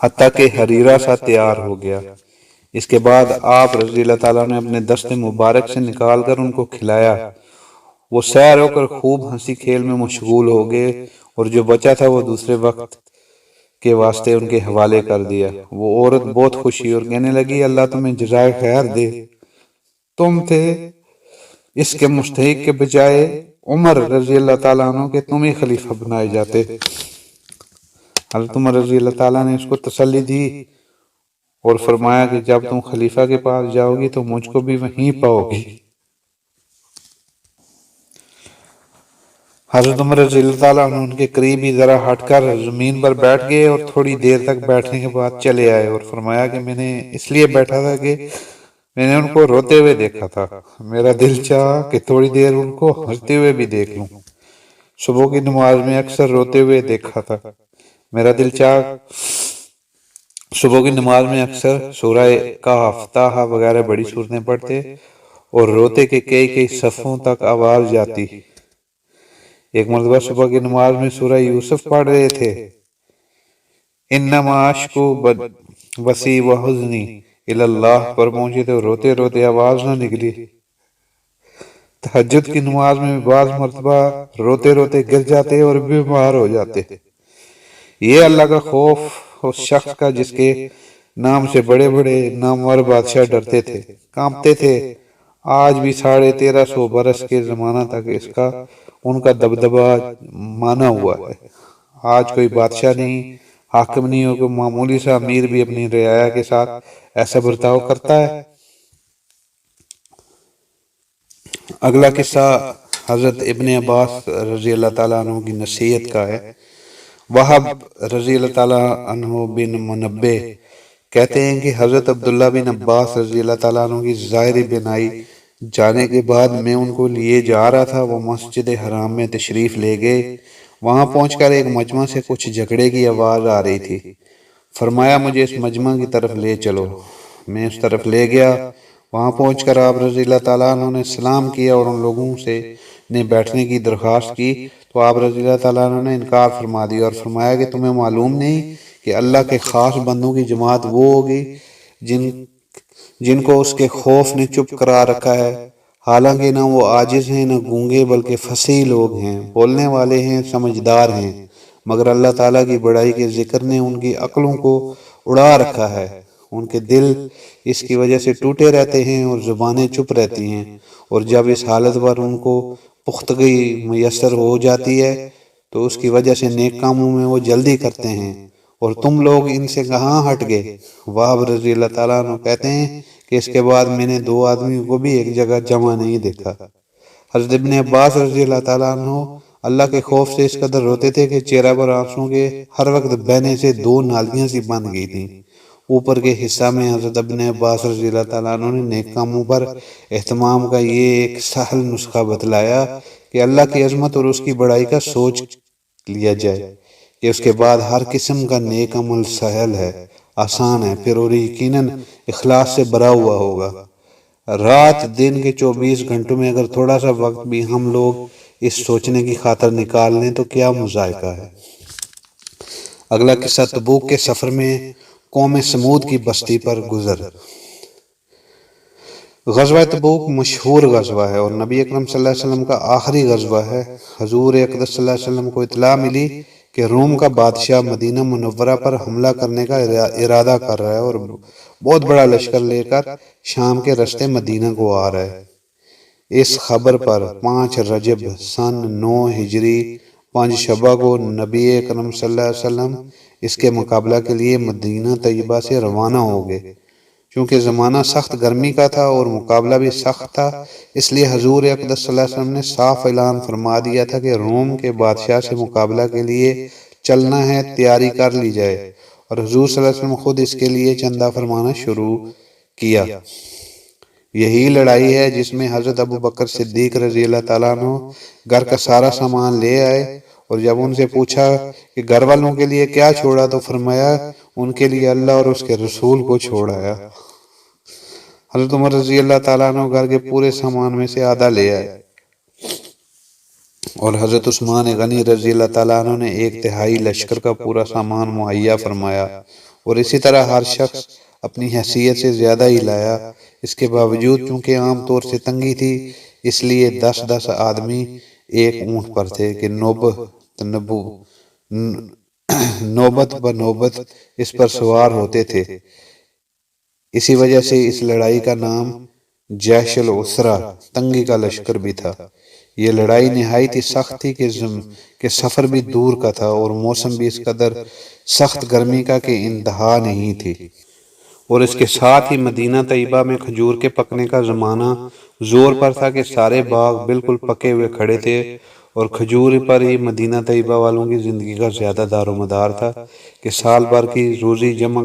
حتیٰ کہ حریرہ سا تیار ہو گیا۔ اس کے بعد آپ رضی اللہ تعالیٰ نے اپنے دست مبارک سے نکال کر ان کو کھلایا۔ وہ سیر ہو کر خوب ہنسی کھیل میں مشغول ہو گئے اور جو بچا تھا وہ دوسرے وقت کے واسطے ان کے حوالے کر دیا۔ وہ عورت بہت خوشی اور کہنے لگی اللہ تمہیں جزائے خیر دے، تم تھے اس کے مستحق کے بجائے عمر رضی اللہ تعالیٰ عنہ کے تم ہی خلیفہ بنائے جاتے۔ حضرت عمر رضی اللہ تعالیٰ نے اس کو تسلی دی اور فرمایا کہ جب تم خلیفہ کے پاس جاؤ گی تو مجھ کو بھی وہیں پاؤ گی۔ حضرت عمر رضی اللہ تعالیٰ عنہ ان کے قریب ہی ذرا ہٹ کر زمین پر بیٹھ گئے اور تھوڑی دیر تک بیٹھنے کے بعد چلے آئے اور فرمایا کہ میں نے اس لیے بیٹھا تھا کہ میں نے ان کو روتے ہوئے دیکھا تھا، میرا دل چاہا کہ تھوڑی دیر ان کو ہنستے ہوئے بھی دیکھ لوں۔ صبح کی نماز میں اکثر روتے ہوئے دیکھا تھا، میرا دل چاہا صبح کی نماز میں اکثر سورہ کہف، طٰہٰ وغیرہ بڑی سورتیں پڑھتے اور روتے کہ کئی صفوں تک آواز جاتی۔ ایک مرتبہ صبح کی نماز میں سورہ یوسف پڑھ رہے تھے، انما اشکو بثی و حزنی الی اللہ پر پہنچے تو روتے روتے آواز نہ نکلی۔ تہجد کی نماز میں بعض مرتبہ روتے روتے گر جاتے اور بیمار ہو جاتے۔ یہ اللہ کا خوف اس شخص کا جس کے نام سے بڑے بڑے نامور بادشاہ ڈرتے تھے، کانپتے تھے۔ آج بھی 1350 برس کے زمانہ تک اس کا ان کا دبدبہ مانا ہوا ہے۔ آج کوئی بادشاہ نہیں، حاکم نہیں ہو کہ معمولی سا امیر بھی اپنی رعایا کے ساتھ ایسا برتاؤ کرتا ہے۔ اگلا قصہ حضرت ابن عباس رضی اللہ تعالیٰ عنہ کی نصیحت کا ہے۔ وہب رضی اللہ تعالیٰ عنہ بن منبع کہتے ہیں کہ حضرت عبداللہ بن عباس رضی اللہ تعالیٰ عنہ کی ظاہری بینائی جانے کے بعد میں ان کو لیے جا رہا تھا، وہ مسجد حرام میں تشریف لے گئے۔ وہاں پہنچ کر ایک مجمع سے کچھ جھگڑے کی آواز آ رہی تھی۔ فرمایا مجھے اس مجمع کی طرف لے چلو۔ میں اس طرف لے گیا۔ وہاں پہنچ کر آپ رضی اللہ تعالیٰ عنہ نے سلام کیا اور ان لوگوں سے نے بیٹھنے کی درخواست کی تو آپ رضی اللہ تعالیٰ عنہ نے انکار فرما دیا اور فرمایا کہ تمہیں معلوم نہیں کہ اللہ کے خاص بندوں کی جماعت وہ ہوگی جن کو اس کے خوف نے چپ کرا رکھا ہے، حالانکہ نہ وہ عاجز ہیں نہ گونگے بلکہ فصیح لوگ ہیں، بولنے والے ہیں، سمجھدار ہیں، مگر اللہ تعالیٰ کی بڑائی کے ذکر نے ان کی عقلوں کو اڑا رکھا ہے، ان کے دل اس کی وجہ سے ٹوٹے رہتے ہیں اور زبانیں چپ رہتی ہیں، اور جب اس حالت پر ان کو پختگی میسر ہو جاتی ہے تو اس کی وجہ سے نیک کاموں میں وہ جلدی کرتے ہیں، اور تم لوگ ان سے کہاں ہٹ گئے؟ وہب رضی اللہ تعالیٰ عنہ کہتے ہیں کہ اس کے بعد میں نے 2 آدمیوں کو بھی ایک جگہ جمع نہیں دیکھا۔ حضرت ابن عباس رضی اللہ تعالیٰ عنہ اللہ کے خوف سے اس قدر روتے تھے کہ چہرہ پر آنسوں کے ہر وقت بہنے سے 2 نالیاں سی بن گئی تھیں۔ اوپر کے حصہ میں حضرت ابن عباس رضی اللہ تعالیٰ عنہ نے نیک کاموں پر اہتمام کا یہ ایک سہل نسخہ بتلایا کہ اللہ کی عظمت اور اس کی بڑائی کا سوچ لیا جائے کہ اس کے بعد ہر قسم کا نیک عمل سہل ہے، آسان ہے، پھر اور یقیناً اخلاص سے بھرا ہوا ہوگا۔ رات دن کے 24 گھنٹوں میں اگر تھوڑا سا وقت بھی ہم لوگ اس سوچنے کی خاطر نکال لیں تو کیا مذائقہ ہے۔ اگلا قصہ تبوک کے سفر میں قوم سمود کی بستی پر گزر۔ غزوہ تبوک مشہور غزوہ ہے اور نبی اکرم صلی اللہ علیہ وسلم کا آخری غزوہ ہے۔ حضور اقدس صلی اللہ علیہ وسلم کو اطلاع ملی کہ روم کا بادشاہ مدینہ منورہ پر حملہ کرنے کا ارادہ کر رہا ہے اور بہت بڑا لشکر لے کر شام کے راستے مدینہ کو آ رہا ہے۔ اس خبر پر 5 رجب سن 9 ہجری 5 شعبہ کو نبی اکرم صلی اللہ علیہ وسلم اس کے مقابلہ کے لیے مدینہ طیبہ سے روانہ ہو گئے۔ چونکہ زمانہ سخت گرمی کا تھا اور مقابلہ بھی سخت تھا، اس لیے حضور اقدس صلی اللہ علیہ وسلم نے صاف اعلان فرما دیا تھا کہ روم کے بادشاہ سے مقابلہ کے لیے چلنا ہے، تیاری کر لی جائے، اور حضور صلی اللہ علیہ وسلم خود اس کے لیے چندہ فرمانا شروع کیا۔ یہی لڑائی ہے جس میں حضرت ابو بکر صدیق رضی اللہ تعالیٰ عنہ گھر کا سارا سامان لے آئے، اور جب ان سے پوچھا کہ گھر والوں کے لیے کیا چھوڑا تو فرمایا ان کے لیے اللہ اور اس کے رسول کو چھوڑایا۔ حضرت عمر رضی اللہ تعالیٰ عنہ گھر کے پورے سامان میں سے آدھا لے آئے، اور حضرت عثمان غنی رضی اللہ تعالیٰ عنہ نے 1/3 لشکر کا پورا سامان مہیا فرمایا، اور اسی طرح ہر شخص اپنی حیثیت سے زیادہ ہی لایا۔ اس کے باوجود چونکہ عام طور سے تنگی تھی، اس لیے 10 آدمی ایک اونٹ پر تھے کہ نوبت بنوبت اس پر سوار ہوتے تھے۔ اسی وجہ سے اس لڑائی کا نام جیش العسرہ، تنگی کا لشکر بھی تھا۔ یہ لڑائی نہایت ہی سخت تھی کہ سفر بھی دور کا تھا اور موسم بھی اس قدر سخت گرمی کا کہ انتہا نہیں تھی، اور اس کے ساتھ ہی مدینہ طیبہ میں کھجور کے پکنے کا زمانہ زور پر تھا کہ سارے باغ بالکل پکے ہوئے کھڑے تھے، اور کھجور پر ہی مدینہ طیبہ والوں کی زندگی کا زیادہ دار و مدار تھا کہ سال بھر کی روزی جمع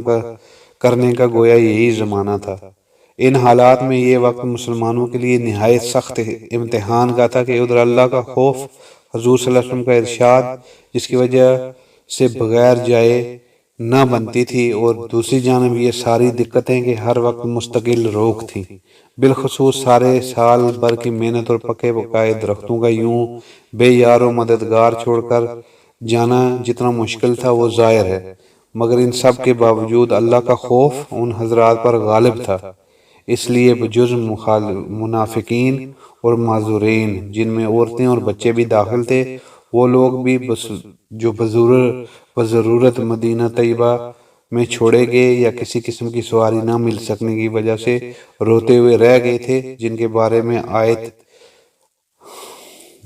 کرنے کا گویا یہی زمانہ تھا۔ ان حالات میں یہ وقت مسلمانوں کے لیے نہایت سخت امتحان کا تھا کہ ادھر اللہ کا خوف، حضور صلی اللہ علیہ وسلم کا ارشاد جس کی وجہ سے بغیر جائے نہ بنتی تھی، اور دوسری جانب یہ ساری دقتیں کہ ہر وقت مستقل روک تھیں، بالخصوص سارے سال بھر کی محنت اور پکے پکائے درختوں کا یوں بے یار و مددگار چھوڑ کر جانا جتنا مشکل تھا وہ ظاہر ہے، مگر ان سب کے باوجود اللہ کا خوف ان حضرات پر غالب تھا۔ اس لیے بجز منافقین اور معذورین جن میں عورتیں اور بچے بھی داخل تھے، وہ لوگ بھی جو بضرورت مدینہ طیبہ میں چھوڑے گئے یا کسی قسم کی سواری نہ مل سکنے کی وجہ سے روتے ہوئے رہ گئے تھے، جن کے بارے میں آیت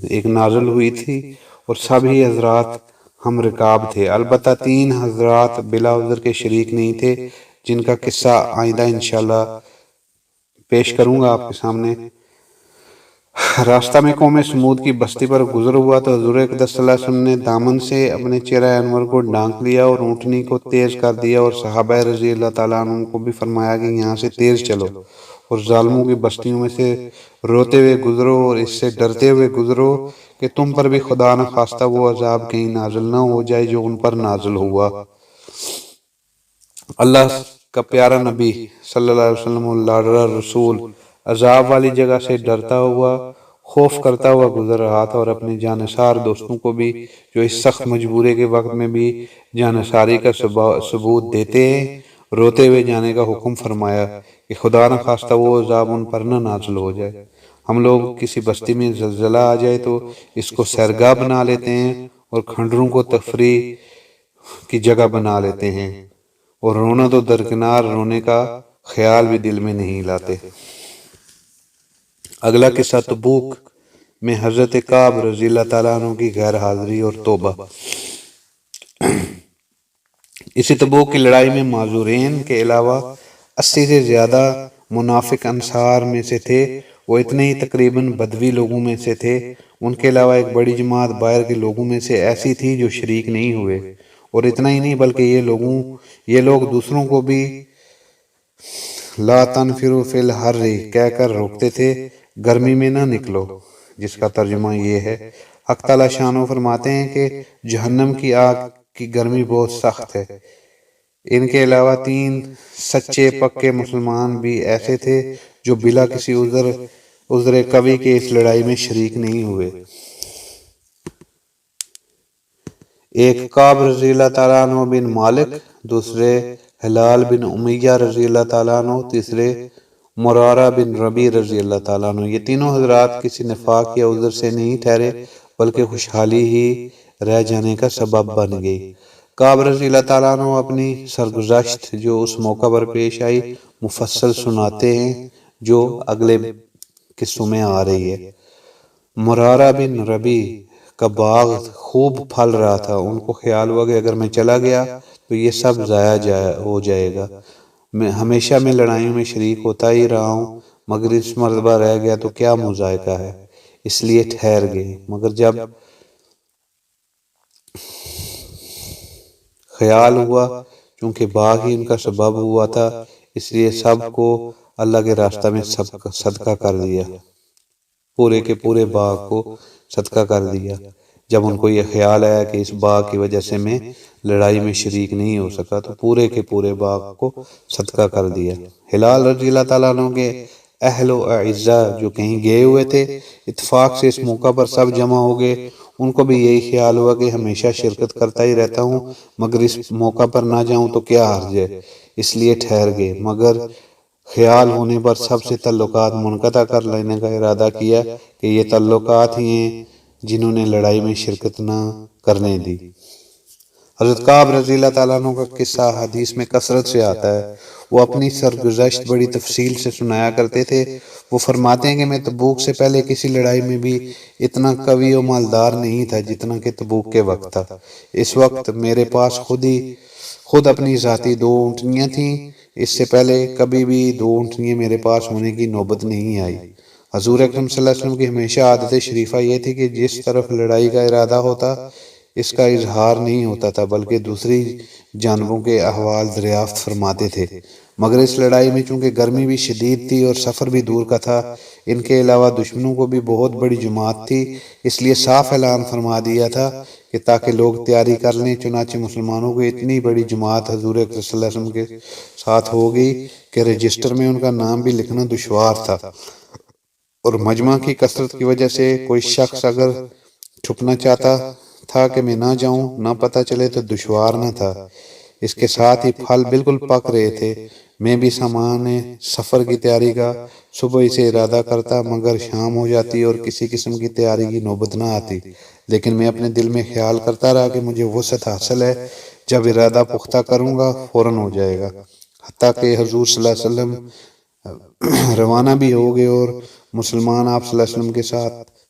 ایک نازل ہوئی تھی، اور سبھی حضرات ہم رکاب تھے، البتہ 3 حضرات بلا عذر کے شریک نہیں تھے، جن کا قصہ آئندہ انشاءاللہ پیش کروں گا آپ کے سامنے۔ راستہ میں قوم سمود کی بستی پر گزر ہوا تو حضور اقدس صلی اللہ علیہ وسلم نے دامن سے اپنے چہرہ انور کو ڈھانک لیا اور اونٹنی کو تیز کر دیا، اور صحابہ رضی اللہ تعالیٰ عنہ کو بھی فرمایا کہ یہاں سے تیز چلو اور ظالموں کی بستیوں میں سے روتے ہوئے گزرو اور اس سے ڈرتے ہوئے گزرو کہ تم پر بھی خدا نہ خواستہ وہ عذاب کہیں نازل نہ ہو جائے جو ان پر نازل ہوا۔ اللہ کا پیارا نبی صلی اللہ علیہ وسلم اللہ رسول عذاب والی جگہ سے ڈرتا ہوا، خوف کرتا ہوا گزر رہا تھا، اور اپنے جانثار دوستوں کو بھی جو اس سخت مجبوری کے وقت میں بھی جانثاری کا ثبوت دیتے ہیں، روتے ہوئے جانے کا حکم فرمایا کہ خدا نہ خواستہ وہ عذاب ان پر نہ نازل ہو جائے۔ ہم لوگ کسی بستی میں زلزلہ آ جائے تو اس کو سیرگاہ بنا لیتے ہیں اور کھنڈروں کو تفریح کی جگہ بنا لیتے ہیں، اور رونا تو درکنار رونے کا خیال بھی دل میں نہیں لاتے۔ اگلا قصہ تبوک میں حضرت کعب رضی اللہ تعالیٰ عنہ کی غیر حاضری اور توبہ۔ اسی تبوک کی لڑائی میں معذورین کے علاوہ 80 سے زیادہ منافق انصار میں سے تھے، وہ اتنے ہی تقریباً بدوی لوگوں میں سے تھے۔ ان کے علاوہ ایک بڑی جماعت باہر کے لوگوں میں سے ایسی تھی جو شریک نہیں ہوئے، اور اتنا ہی نہیں بلکہ یہ لوگ دوسروں کو بھی لا تنفروا فی الحر کہہ کر روکتے تھے، گرمی میں نہ نکلو، جس کا ترجمہ یہ ہے۔ حق تعالیٰ شانو فرماتے ہیں کہ جہنم کی آگ کی گرمی بہت سخت ہے۔ ان کے علاوہ 3 سچے پکے مسلمان بھی ایسے تھے جو بلا کسی عذر قوی کے اس لڑائی میں شریک نہیں ہوئے۔ ایک کعب رضی اللہ تعالیٰ عنہ بن مالک، دوسرے ہلال بن امیہ رضی اللہ تعالیٰ عنہ، تیسرے مرارہ بن ربیع رضی اللہ تعالیٰ عنہ۔ یہ تینوں حضرات کسی نفاق یا عذر سے نہیں ٹھہرے بلکہ خوشحالی ہی رہ جانے کا سبب بن گئی۔ کعب رضی اللہ تعالیٰ عنہ اپنی سرگزشت جو اس موقع پر پیش آئی مفصل سناتے ہیں، جو اگلے قصوں میں آ رہی ہے۔ مرارہ بن ربیع کا باغ خوب پھل رہا تھا، ان کو خیال ہوا کہ اگر میں چلا گیا تو یہ سب ضائع ہو جائے گا۔ میں ہمیشہ میں لڑائیوں میں شریک ہوتا ہی رہا ہوں، مگر اس مرتبہ رہ گیا تو کیا مذائقہ ہے، اس لیے ٹھہر گئے۔ مگر جب خیال ہوا چونکہ باغ ہی ان کا سبب ہوا تھا، اس لیے سب کو اللہ کے راستہ میں صدقہ کر دیا، پورے کے پورے باغ کو صدقہ کر دیا۔ جب ان کو یہ خیال آیا کہ اس باغ کی وجہ سے میں لڑائی میں شریک نہیں ہو سکا تو پورے کے پورے باغ کو صدقہ کر دیا۔ ہلال رضی اللہ تعالیٰ عنہ کے اہل و اعزاء جو کہیں گئے ہوئے تھے، اتفاق سے اس موقع پر سب جمع ہو گئے۔ ان کو بھی یہی خیال ہوا کہ ہمیشہ شرکت کرتا ہی رہتا ہوں، مگر اس موقع پر نہ جاؤں تو کیا حرج ہے، اس لیے ٹھہر گئے۔ مگر خیال ہونے پر سب سے تعلقات منقطع کر لینے کا ارادہ کیا کہ یہ تعلقات ہی ہیں جنہوں نے لڑائی میں شرکت نہ کرنے دی۔ حضرت کعب رضی اللہ تعالیٰ عنہ کا قصہ حدیث میں کثرت سے آتا ہے۔ وہ اپنی سرگزشت بڑی تفصیل سے سنایا کرتے تھے۔ وہ فرماتے ہیں کہ میں تبوک سے پہلے کسی لڑائی میں بھی اتنا قوی و مالدار نہیں تھا جتنا کہ تبوک کے وقت تھا۔ اس وقت میرے پاس خود اپنی ذاتی 2 اونٹنیاں تھیں، اس سے پہلے کبھی بھی 2 اونٹنیاں میرے پاس ہونے کی نوبت نہیں آئی۔ حضور اکرم صلی اللہ علیہ وسلم کی ہمیشہ عادت شریفہ یہ تھی کہ جس طرف لڑائی کا ارادہ ہوتا اس کا اظہار نہیں ہوتا تھا، بلکہ دوسری جانبوں کے احوال دریافت فرماتے تھے۔ مگر اس لڑائی میں چونکہ گرمی بھی شدید تھی اور سفر بھی دور کا تھا، ان کے علاوہ دشمنوں کو بھی بہت بڑی جماعت تھی، اس لیے صاف اعلان فرما دیا تھا کہ تاکہ لوگ تیاری کر لیں۔ چنانچہ مسلمانوں کو اتنی بڑی جماعت حضور اکرم صلی اللہ علیہ وسلم کے ساتھ ہو گئی کہ رجسٹر میں ان کا نام بھی لکھنا دشوار تھا، اور مجمع کی کثرت کی وجہ سے کوئی شخص اگر چھپنا چاہتا تھا کہ میں نہ جاؤں، نہ پتہ چلے تو دشوار نہ تھا۔ اس کے ساتھ ہی پھل بالکل پک رہے تھے۔ میں بھی سامان سفر کی تیاری کا صبح ہی سے ارادہ کرتا، مگر شام ہو جاتی اور کسی قسم کی تیاری کی نوبت نہ آتی، لیکن میں اپنے دل میں خیال کرتا رہا کہ مجھے وسعت حاصل ہے، جب ارادہ پختہ کروں گا فوراً ہو جائے گا۔ حتیٰ کہ حضور صلی اللہ علیہ وسلم روانہ بھی ہو گئے اور مسلمان آپ صلی اللہ علیہ وسلم کے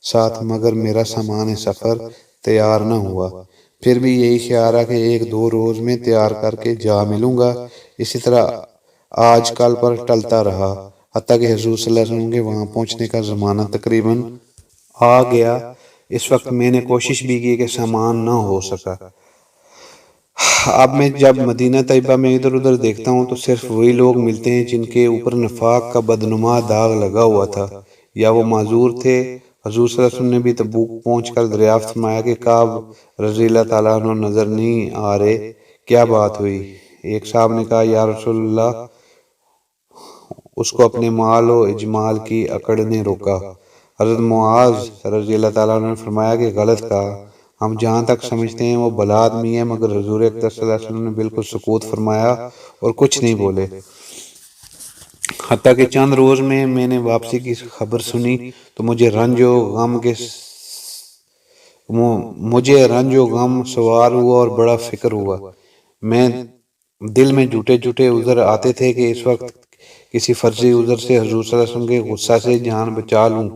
ساتھ، مگر میرا سامان سفر تیار نہ ہوا۔ پھر بھی یہی خیال رہا کہ 1-2 روز میں تیار کر کے جا ملوں گا۔ اسی طرح آج کل پر ٹلتا رہا، حتیٰ کہ حضور صلی اللہ علیہ وسلم کے وہاں پہنچنے کا زمانہ تقریباً آ گیا۔ اس وقت میں نے کوشش بھی کی کہ سامان نہ ہو سکا۔ اب میں جب مدینہ طیبہ میں ادھر ادھر دیکھتا ہوں تو صرف وہی لوگ ملتے ہیں جن کے اوپر نفاق کا بدنما داغ لگا ہوا تھا، یا وہ معذور تھے۔ حضور صلی اللہ علیہ وسلم نے بھی تبوک پہنچ کر دریافت فرمایا کہ کعب رضی اللہ تعالیٰ عنہ نظر نہیں آ رہے، کیا بات ہوئی؟ ایک صاحب نے کہا یا رسول اللہ، اس کو اپنے مال و اجمال کی اکڑ نے روکا۔ حضرت معاذ رضی اللہ تعالیٰ عنہ نے فرمایا کہ غلط کہا، ہم جہاں تک سمجھتے ہیں وہ بھلا آدمی ہے، مگر حضور اکرم صلی اللہ علیہ وسلم نے بالکل سکوت فرمایا اور کچھ نہیں بولے۔ حتیٰ کہ چند روز میں نے واپسی کی خبر سنی تو مجھے رنج و غم سوار ہوا اور بڑا فکر ہوا۔ میں دل میں جھوٹے جھوٹے عذر آتے تھے کہ اس وقت کسی فرضی عذر سے حضور صلی اللہ علیہ وسلم کے غصہ سے جان بچا لوں،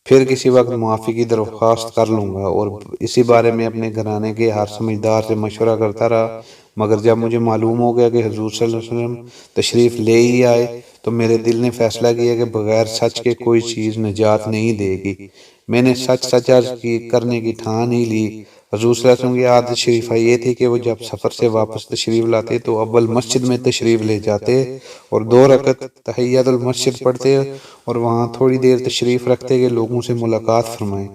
پھر کسی وقت معافی کی درخواست کر لوں گا، اور اسی بارے میں اپنے گھرانے کے ہر سمجھدار سے مشورہ کرتا رہا۔ مگر جب مجھے معلوم ہو گیا کہ حضور صلی اللہ علیہ وسلم تشریف لے ہی آئے تو میرے دل نے فیصلہ کیا کہ بغیر سچ کے کوئی چیز نجات نہیں دے گی۔ میں نے سچ سچ عرض کرنے کی ٹھان ہی لی۔ حضور صلی اللہ علیہ وسلم کی عادت شریفہ یہ تھی کہ وہ جب سفر سے واپس تشریف لاتے تو اول مسجد میں تشریف لے جاتے اور 2 رکعت تحیۃ المسجد پڑھتے اور وہاں تھوڑی دیر تشریف رکھتے کہ لوگوں سے ملاقات فرمائیں۔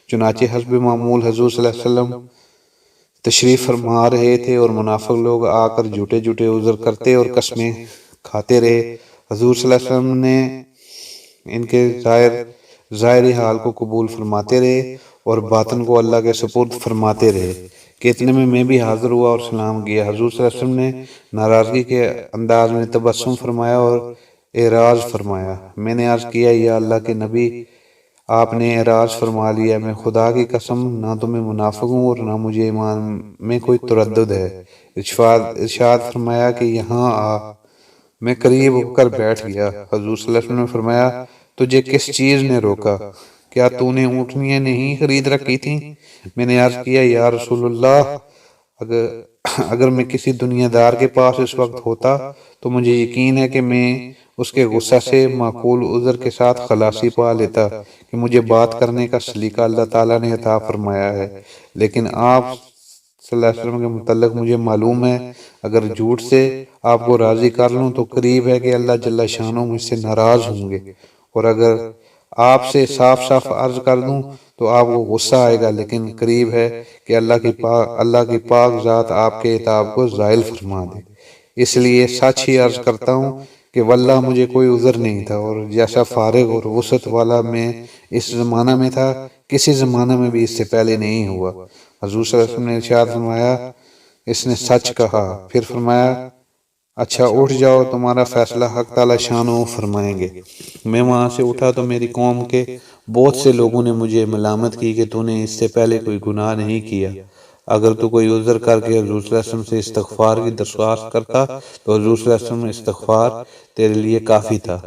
چنانچہ حسب معمول حضور صلی اللہ علیہ وسلم تشریف فرما رہے تھے اور منافق لوگ آ کر جھوٹے جھوٹے عذر کرتے اور قسمیں کھاتے رہے۔ حضور صلی اللہ علیہ وسلم نے ان کے ظاہری حال کو قبول فرماتے رہے اور باطن کو اللہ کے سپرد فرماتے رہے کہ اتنے میں بھی حاضر ہوا اور سلام کیا۔ حضور صلی اللہ علیہ وسلم نے ناراضگی کے انداز میں تبسم فرمایا اور اعراض فرمایا۔ میں نے عرض کیا، یا اللہ کے نبی، آپ نے اعراض فرما لیا، میں خدا کی قسم نہ تو میں منافق ہوں اور نہ مجھے ایمان میں کوئی تردد ہے۔ ارشاد فرمایا کہ یہاں آ۔ میں قریب ہو کر بیٹھ گیا۔ حضور صلی اللہ علیہ وسلم نے فرمایا، تجھے کس چیز نے روکا؟ کیا تو نے اونٹنیاں نہیں خرید رکھی تھیں؟ میں نے عرض کیا، یا رسول اللہ، اگر میں کسی دنیا دار کے پاس اس وقت ہوتا تو مجھے یقین ہے کہ میں اس کے غصہ سے معقول عذر کے ساتھ خلاصی پا لیتا کہ مجھے بات کرنے کا سلیقہ اللہ تعالیٰ نے عطا فرمایا ہے، لیکن آپ صلی اللہ علیہ وسلم کے متعلق مجھے معلوم ہے، اگر جھوٹ سے آپ کو راضی کر لوں تو قریب ہے کہ اللہ جل شانہ مجھ سے ناراض ہوں گے، اور اگر آپ سے صاف صاف عرض کر دوں تو آپ کو غصہ آئے گا، لیکن قریب ہے کہ اللہ کی پاک ذات آپ کے عتاب کو زائل فرما دے۔ اس لیے سچ ہی عرض کرتا ہوں کہ واللہ مجھے کوئی عذر نہیں تھا، اور جیسا فارغ اور وسعت والا میں اس زمانہ میں تھا کسی زمانہ میں بھی اس سے پہلے نہیں ہوا۔ حضور صلی اللہ علیہ وسلم نے ارشاد فرمایا، اس نے سچ کہا۔ پھر فرمایا، اچھا اٹھ جاؤ، تمہارا فیصلہ حق تعالی شانہ فرمائیں گے۔ میں وہاں سے اٹھا تو میری قوم کے بہت سے لوگوں نے مجھے ملامت کی کہ تو نے اس سے پہلے کوئی گناہ نہیں کیا، اگر تو کوئی عذر کر کے حضور صلی اللہ علیہ وسلم سے استغفار کی درخواست کرتا تو حضور صلی اللہ علیہ وسلم استغفار تیرے لیے کافی تھا۔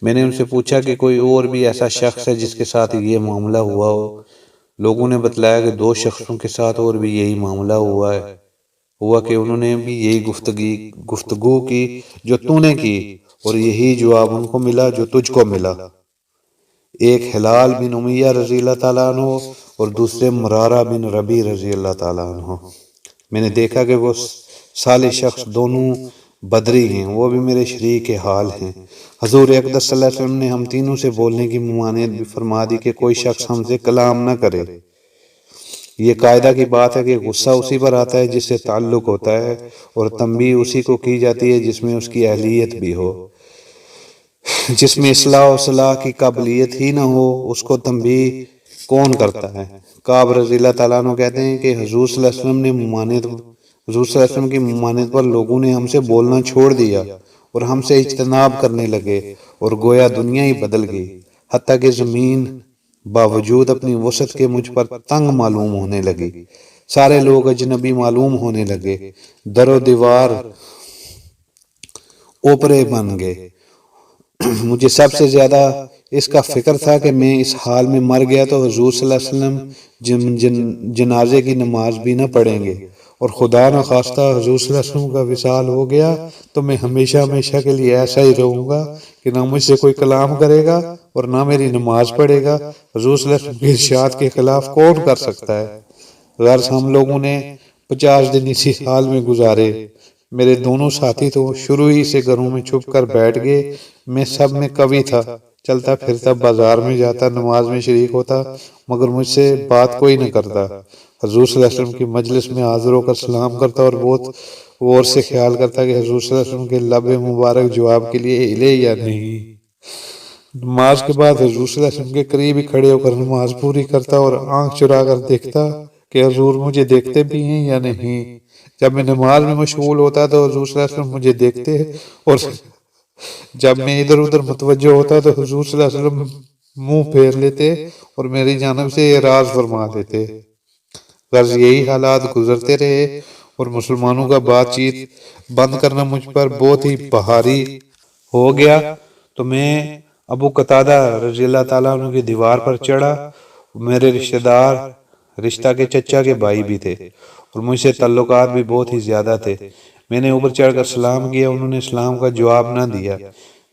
میں نے ان سے پوچھا کہ کوئی اور بھی ایسا شخص ہے جس کے ساتھ یہ معاملہ ہوا ہو؟ لوگوں نے بتلایا کہ 2 شخصوں کے ساتھ اور بھی یہی معاملہ ہوا کہ انہوں نے بھی یہی گفتگو کی جو تو نے کی، اور یہی جواب ان کو ملا جو تجھ کو ملا۔ ایک ہلال بن امیہ رضی اللہ تعالیٰ عنہ اور دوسرے مرارہ بن ربی رضی اللہ تعالیٰ عنہ۔ میں نے دیکھا کہ وہ صالح شخص دونوں بدری ہیں، وہ بھی میرے شریک حال ہیں۔ حضور اقدس صلی اللہ علیہ وسلم نے ہم تینوں سے بولنے کی ممانعت بھی فرما دی کہ کوئی شخص ہم سے کلام نہ کرے۔ یہ قاعدہ کی بات ہے کہ غصہ اسی پر آتا ہے جس سے تعلق ہوتا ہے، اور تنبیہ اسی کو کی جاتی ہے جس میں اس کی اہلیت بھی ہو۔ جس میں اصلاح و صلاح کی قابلیت ہی نہ ہو اس کو تنبیہ کون کرتا ہے؟ کعب رضی اللہ تعالیٰ عنہ کہتے ہیں کہ حضور صلی اللہ علیہ وسلم کی ممانعت پر لوگوں نے ہم سے بولنا چھوڑ دیا اور ہم سے اجتناب کرنے لگے، اور گویا دنیا ہی بدل گئی، حتیٰ کہ زمین باوجود اپنی وسعت کے مجھ پر تنگ معلوم ہونے لگی، سارے لوگ اجنبی معلوم ہونے لگے، در و دیوار اوپرے بن گئے۔ مجھے سب سے زیادہ اس کا فکر تھا کہ میں اس حال میں مر گیا تو حضور صلی اللہ علیہ وسلم جنازے کی نماز بھی نہ پڑھیں گے، اور خدا نہ خواستہ حضور صلی اللہ علیہ وسلم کا وصال ہو گیا تو میں ہمیشہ ہمیشہ کے لیے ایسا ہی رہوں گا کہ نہ مجھ سے کوئی کلام کرے گا اور نہ میری نماز پڑھے گا۔ حضور صلی اللہ علیہ وسلم کے ارشاد کے خلاف کون کر سکتا ہے؟ غرض ہم لوگوں نے 50 دن اسی حال میں گزارے۔ میرے دونوں ساتھی تو شروع ہی سے گھروں میں چھپ کر بیٹھ گئے، میں سب میں قوی تھا، چلتا پھرتا بازار میں جاتا، نماز میں شریک ہوتا، مگر مجھ سے بات کوئی نہ کرتا۔ حضور صلی اللہ علیہ وسلم کی مجلس میں حاضر ہو کر سلام کرتا اور بہت غور سے خیال کرتا کہ حضور صلی اللہ علیہ وسلم کے لب مبارک جواب کے لیے ہلے یا نہیں۔ نماز کے بعد حضور صلی اللہ علیہ وسلم کے قریب ہی کھڑے ہو کر نماز پوری کرتا اور آنکھ چرا کر دیکھتا کہ حضور مجھے دیکھتے بھی ہیں یا نہیں۔ جب میں نماز میں مشغول ہوتا تو حضور صلی اللہ علیہ وسلم مجھے دیکھتے، اور جب میں ادھر ادھر متوجہ ہوتا تو حضور صلی اللہ علیہ وسلم منہ پھیر لیتے اور میری جانب سے اعراض فرما دیتے۔ غرض یہی حالات گزرتے رہے، اور مسلمانوں کا بات چیت بند کرنا مجھ پر بہت ہی بھاری ہو گیا، تو میں ابو قتادہ رضی اللہ تعالیٰ عنہ کی دیوار پر چڑھا۔ میرے رشتہ دار رشتہ کے چچا کے بھائی بھی تھے اور مجھ سے تعلقات بھی بہت ہی زیادہ تھے۔ میں نے اوپر چڑھ کر سلام کیا، انہوں نے اسلام کا جواب نہ دیا۔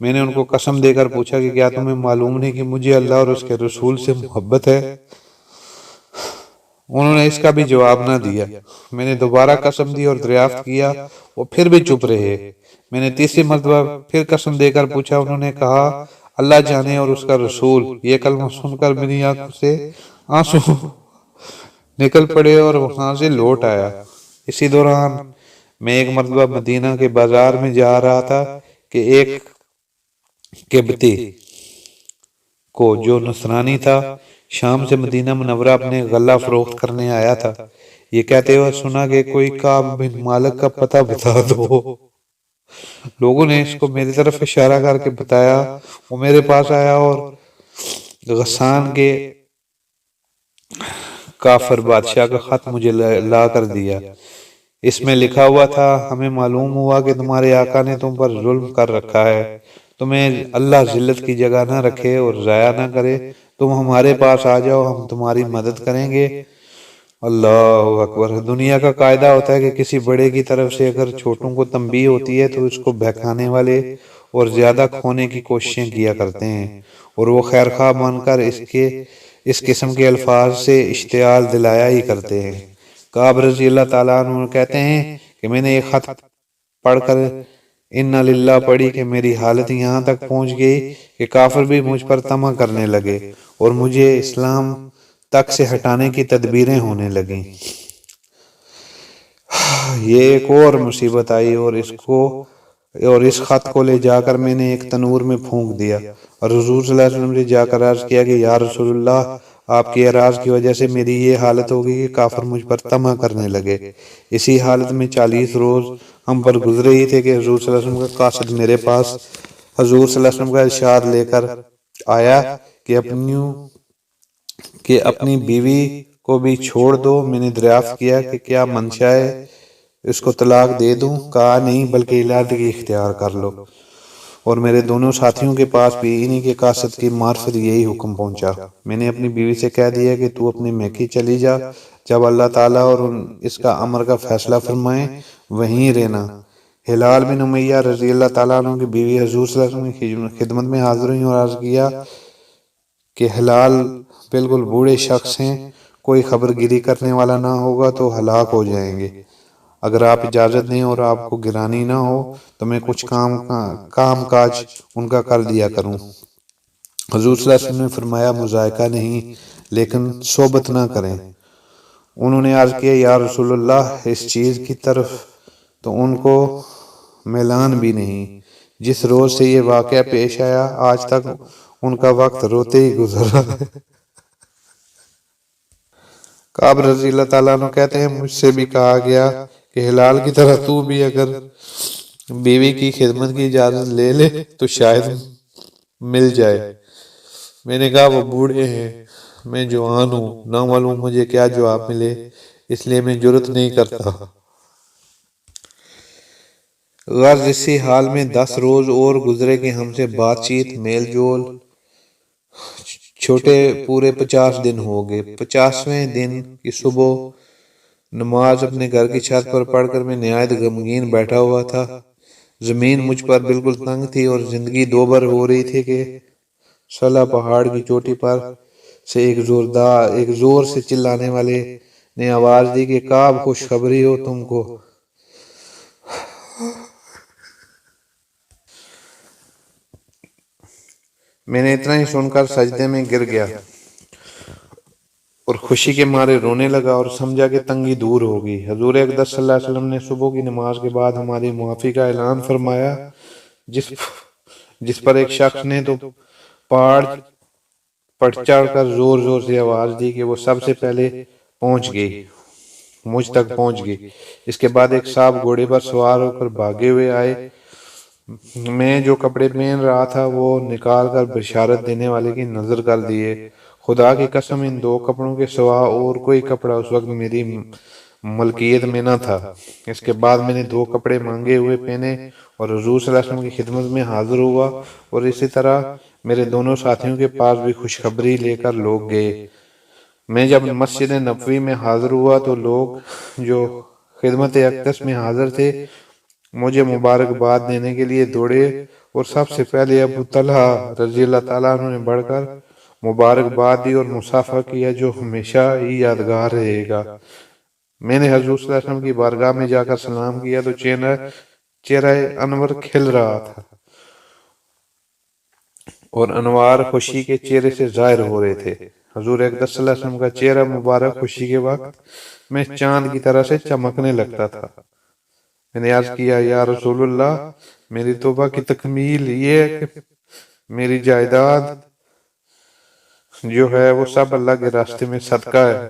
میں نے ان کو قسم دے کر پوچھا کہ کیا تمہیں معلوم نہیں کہ مجھے اللہ اور اس کے رسول سے محبت ہے؟ انہوں نے اس کا بھی جواب نہ دیا۔ میں نے دوبارہ قسم دی اور دریافت کیا، وہ پھر بھی چپ رہے۔ میں نے تیسری مرتبہ پھر قسم دے کر پوچھا، انہوں نے کہا اللہ جانے اور اس کا رسول۔ یہ کلمہ سن کر میری آنکھوں سے آنسو نکل پڑے اور وہاں سے لوٹ آیا۔ اسی دوران میں ایک مرتبہ مدینہ کے بازار میں جا رہا تھا کہ ایک قبطی کو جو نصرانی تھا شام سے مدینہ منورہ اپنے غلہ فروخت کرنے آیا تھا۔ یہ کہتے ہوئے سنا کہ کوئی کعب بن مالک کا پتہ بتا دو۔ لوگوں نے اس کو میری طرف اشارہ کر کے بتایا۔ وہ میرے پاس آیا اور غسان کے کافر بادشاہ کا خط مجھے لا کر دیا۔ اس میں لکھا ہوا تھا، ہمیں معلوم ہوا کہ تمہارے آقا نے تم پر ظلم کر رکھا ہے، تمہیں اللہ ذلت کی جگہ نہ رکھے اور ضائع نہ کرے، تم ہمارے پاس آ جاؤ، ہم تمہاری مدد کریں گے۔ اللہ اکبر۔ دنیا کا قاعدہ ہوتا ہے کہ کسی بڑے کی طرف سے اگر چھوٹوں کو تنبیہ ہوتی ہے تو اس کو بہکانے والے اور زیادہ کھونے کی کوششیں کیا کرتے ہیں، اور وہ خیرخواہ بن کر اس قسم کے الفاظ سے اشتعال دلایا ہی کرتے ہیں۔ کعب رضی اللہ تعالیٰ عنہ کہتے ہیں کہ میں نے ایک خط پڑھ کر انا للہ پڑھی کہ میری حالت یہاں تک پہنچ گئی کہ کافر بھی مجھ پر طمع کرنے لگے اور مجھے اسلام تک سے ہٹانے کی تدبیریں ہونے لگیں۔ یہ ایک اور مصیبت آئی اور اس خط کو لے جا کر میں نے ایک تنور میں پھونک دیا اور حضور صلی اللہ علیہ وسلم نے جا کر عرض کیا کہ یا رسول اللہ، آپ کے اعراض کی وجہ سے میری یہ حالت ہوگی کہ کافر مجھ پر طمع کرنے لگے۔ اسی حالت میں 40 روز ہم پر گزرے ہی تھے کہ حضور صلی اللہ علیہ وسلم کا قاصد میرے پاس حضور صلی اللہ علیہ وسلم کا ارشاد لے کر آیا کہ اپنی بیوی کو بھی چھوڑ دو۔ میں نے دریافت کیا کہ کیا منشا ہے، اس کو طلاق دے دوں؟ کہا نہیں، بلکہ علیحدگی اختیار کر لو۔ اور میرے دونوں ساتھیوں کے پاس بھی انہی کے قاصد کی معرفت یہی حکم پہنچا۔ میں نے اپنی بیوی سے کہہ دیا کہ تو اپنے میکے چلی جا، جب اللہ تعالیٰ اور اس کا امر کا فیصلہ فرمائیں وہیں رہنا۔ ہلال بن امیہ رضی اللہ تعالیٰ عنہ کی بیوی حضور صلی اللہ علیہ وسلم کی خدمت میں حاضر ہوئی اور عرض کیا کہ ہلال بالکل بوڑھے شخص ہیں، کوئی خبر گیری کرنے والا نہ ہوگا تو ہلاک ہو جائیں گے۔ اگر آپ اجازت دیں اور آپ کو گرانی نہ ہو تو میں کچھ کام کاج ان کا کر دیا کروں۔ حضور صلی اللہ علیہ وسلم نے فرمایا مذائقہ نہیں، لیکن صحبت نہ کریں۔ انہوں نے عرض کیا یا رسول اللہ، اس چیز کی طرف تو ان کو میلان بھی نہیں۔ جس روز سے یہ واقعہ پیش آیا آج تک ان کا وقت روتے ہی گزر رہا ہے۔ کعب رضی اللہ تعالیٰ عنہ کہتے ہیں مجھ سے بھی کہا گیا کہ ہلال کی طرح تو بھی اگر بیوی کی خدمت کی اجازت لے لے تو شاید مل جائے۔ میں نے کہا وہ بوڑھے ہیں، میں جوان ہوں، نہ معلوم مجھے کیا جواب ملے، اس لیے میں جرت نہیں کرتا۔ غرض اسی حال میں 10 روز اور گزرے کہ ہم سے بات چیت میل جول چھوٹے پورے 50 دن ہو گئے۔ 50ویں دن کی صبح نماز اپنے گھر کی چھت پر پڑھ کر میں نہایت غمگین بیٹھا ہوا تھا۔ زمین مجھ پر بالکل تنگ تھی اور زندگی دوبر ہو رہی تھی کہ صلہ پہاڑ کی چوٹی پر سے ایک زور سے چلانے والے نے آواز دی کہ کعب خوشخبری ہو تم کو۔ میں نے اتنا ہی سن کر سجدے میں گر گیا اور خوشی کے مارے رونے لگا اور سمجھا کہ تنگی دور ہوگی۔ حضور اقدس صلی اللہ علیہ وسلم نے صبح کی نماز کے بعد ہماری معافی کا اعلان فرمایا، جس پر ایک شخص نے تو پہاڑ پر چڑھ کر زور زور سے آواز دی کہ وہ سب سے پہلے مجھ تک پہنچ گئی۔ اس کے بعد ایک صاحب گھوڑے پر سوار ہو کر بھاگے ہوئے آئے۔ میں جو کپڑے پہن رہا تھا وہ نکال کر بشارت دینے والے کی نظر کر دیے۔ خدا کی قسم ان 2 کپڑوں کے سوا اور کوئی کپڑا اس وقت میری
ملکیت میں نہ تھا۔ اس کے بعد میں نے 2 کپڑے مانگے ہوئے پہنے اور حضور صلی اللہ علیہ وسلم کی خدمت میں حاضر ہوا، اور اسی طرح میرے دونوں ساتھیوں کے پاس بھی خوشخبری لے کر لوگ گئے۔ میں جب مسجد نبوی میں حاضر ہوا تو لوگ جو خدمت اقدس میں حاضر تھے مجھے مبارکباد دینے کے لیے دوڑے، اور سب سے پہلے ابو طلحہ رضی اللہ تعالیٰ عنہ نے بڑھ کر مبارکباد دی اور مصافحہ کیا، جو ہمیشہ ہی یادگار رہے گا۔ میں نے حضور صلی اللہ علیہ وسلم کی بارگاہ میں جا کر سلام کیا تو چہرہ انور کھل رہا تھا اور انوار خوشی کے چہرے سے ظاہر ہو رہے تھے۔ حضور اقدس صلی اللہ علیہ وسلم کا چہرہ مبارک خوشی کے وقت میں چاند کی طرح سے چمکنے لگتا تھا۔ میں نے عرض کیا، یا رسول اللہ، میری توبہ کی تکمیل یہ ہے کہ میری جائیداد جو ہے وہ سب اللہ کے راستے میں صدقہ ہے،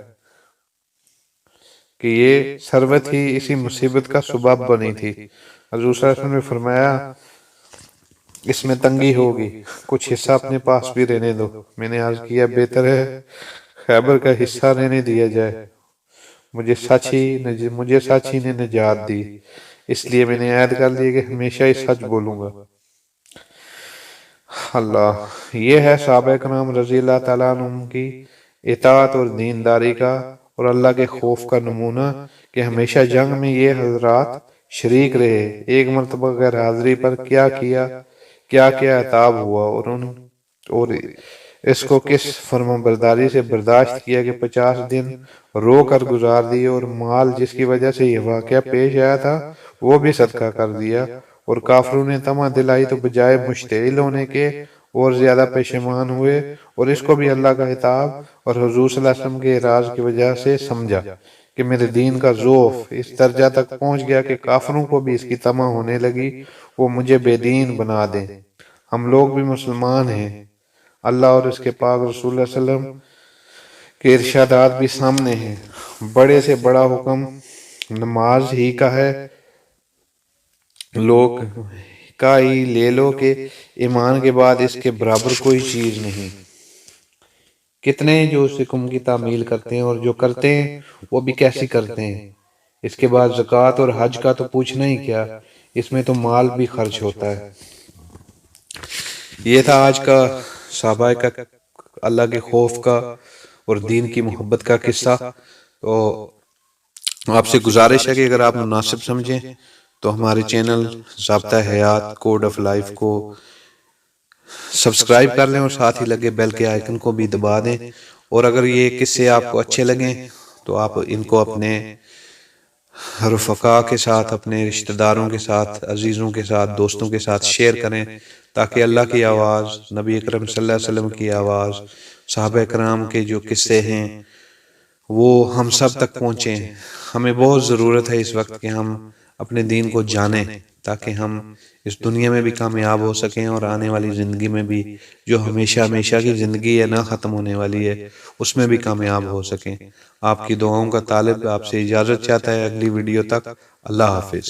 کہ یہ ثروت ہی اسی مصیبت کا سبب بنی تھی۔ حضور صلی اللہ علیہ وسلم نے فرمایا، اس میں تنگی ہوگی، کچھ حصہ اپنے پاس بھی رہنے دو۔ میں نے عرض کیا، بہتر ہے خیبر کا حصہ رہنے دیا جائے، مجھے سچ ہی نے نجات دی، اس لیے میں نے عہد کر لیا کہ ہمیشہ ہی سچ بولوں گا۔ اللہ، یہ ہے صحابہ کرام رضی اللہ تعالیٰ عنہ کی اطاعت اور دینداری کا اور اللہ کے خوف کا نمونہ، کہ ہمیشہ جنگ میں یہ حضرات شریک رہے۔ ایک مرتبہ غیر حاضری پر کیا عتاب ہوا، اور اس کو کس فرمانبرداری سے برداشت کیا کہ 50 دن رو کر گزار دیے، اور مال جس کی وجہ سے یہ واقعہ پیش آیا تھا وہ بھی صدقہ کر دیا، اور کافروں نے طمع دلائی تو بجائے مشتعل ہونے کے اور زیادہ پشیمان ہوئے، اور اس کو بھی اللہ کا عتاب اور حضور صلی اللہ علیہ وسلم کے اعراض کی وجہ سے سمجھا کہ میرے دین کا ذوف اس درجہ تک پہنچ گیا کہ کافروں کو بھی اس کی طمع ہونے لگی وہ مجھے بے دین بنا دیں۔ ہم لوگ بھی مسلمان ہیں، اللہ اور اس کے پاک رسول اللہ علیہ وسلم کے ارشادات بھی سامنے ہیں۔ بڑے سے بڑا حکم نماز ہی کا ہے، لوگ کا ہی لے لو کہ ایمان کے بعد اس کے برابر کوئی چیز نہیں۔ کتنے جو اس حکم کی تعمیل کرتے ہیں، اور جو کرتے ہیں وہ بھی کیسی کرتے ہیں۔ اس کے بعد زکوٰۃ اور حج کا تو پوچھنا ہی کیا، اس میں تو مال بھی خرچ ہوتا ہے۔ یہ تھا آج کا صحابہ کا اللہ کے خوف کا اور دین کی محبت کا قصہ۔ تو آپ سے گزارش ہے کہ اگر آپ مناسب سمجھیں تو ہمارے چینل ضابطہ حیات کوڈ آف لائف کو سبسکرائب کر لیں، اور ساتھ ہی لگے بیل کے آئیکن کو بھی دبا دیں۔ اور اگر یہ قصے آپ کو اچھے لگیں تو آپ ان کو اپنے رفقا کے ساتھ، اپنے رشتہ داروں کے ساتھ، عزیزوں کے ساتھ، دوستوں کے ساتھ شیئر کریں، تاکہ اللہ کی آواز، نبی اکرم صلی اللہ علیہ وسلم کی آواز، صحابہ کرام کے جو قصے ہیں وہ ہم سب تک پہنچیں۔ ہمیں بہت ضرورت ہے اس وقت کہ ہم اپنے دین کو جانیں، تاکہ ہم اس دنیا میں بھی کامیاب ہو سکیں اور آنے والی زندگی میں بھی، جو ہمیشہ کی زندگی ہے، نہ ختم ہونے والی ہے، اس میں بھی کامیاب ہو سکیں۔ آپ کی دعاؤں کا طالب آپ سے اجازت چاہتا ہے، اگلی ویڈیو تک اللہ حافظ۔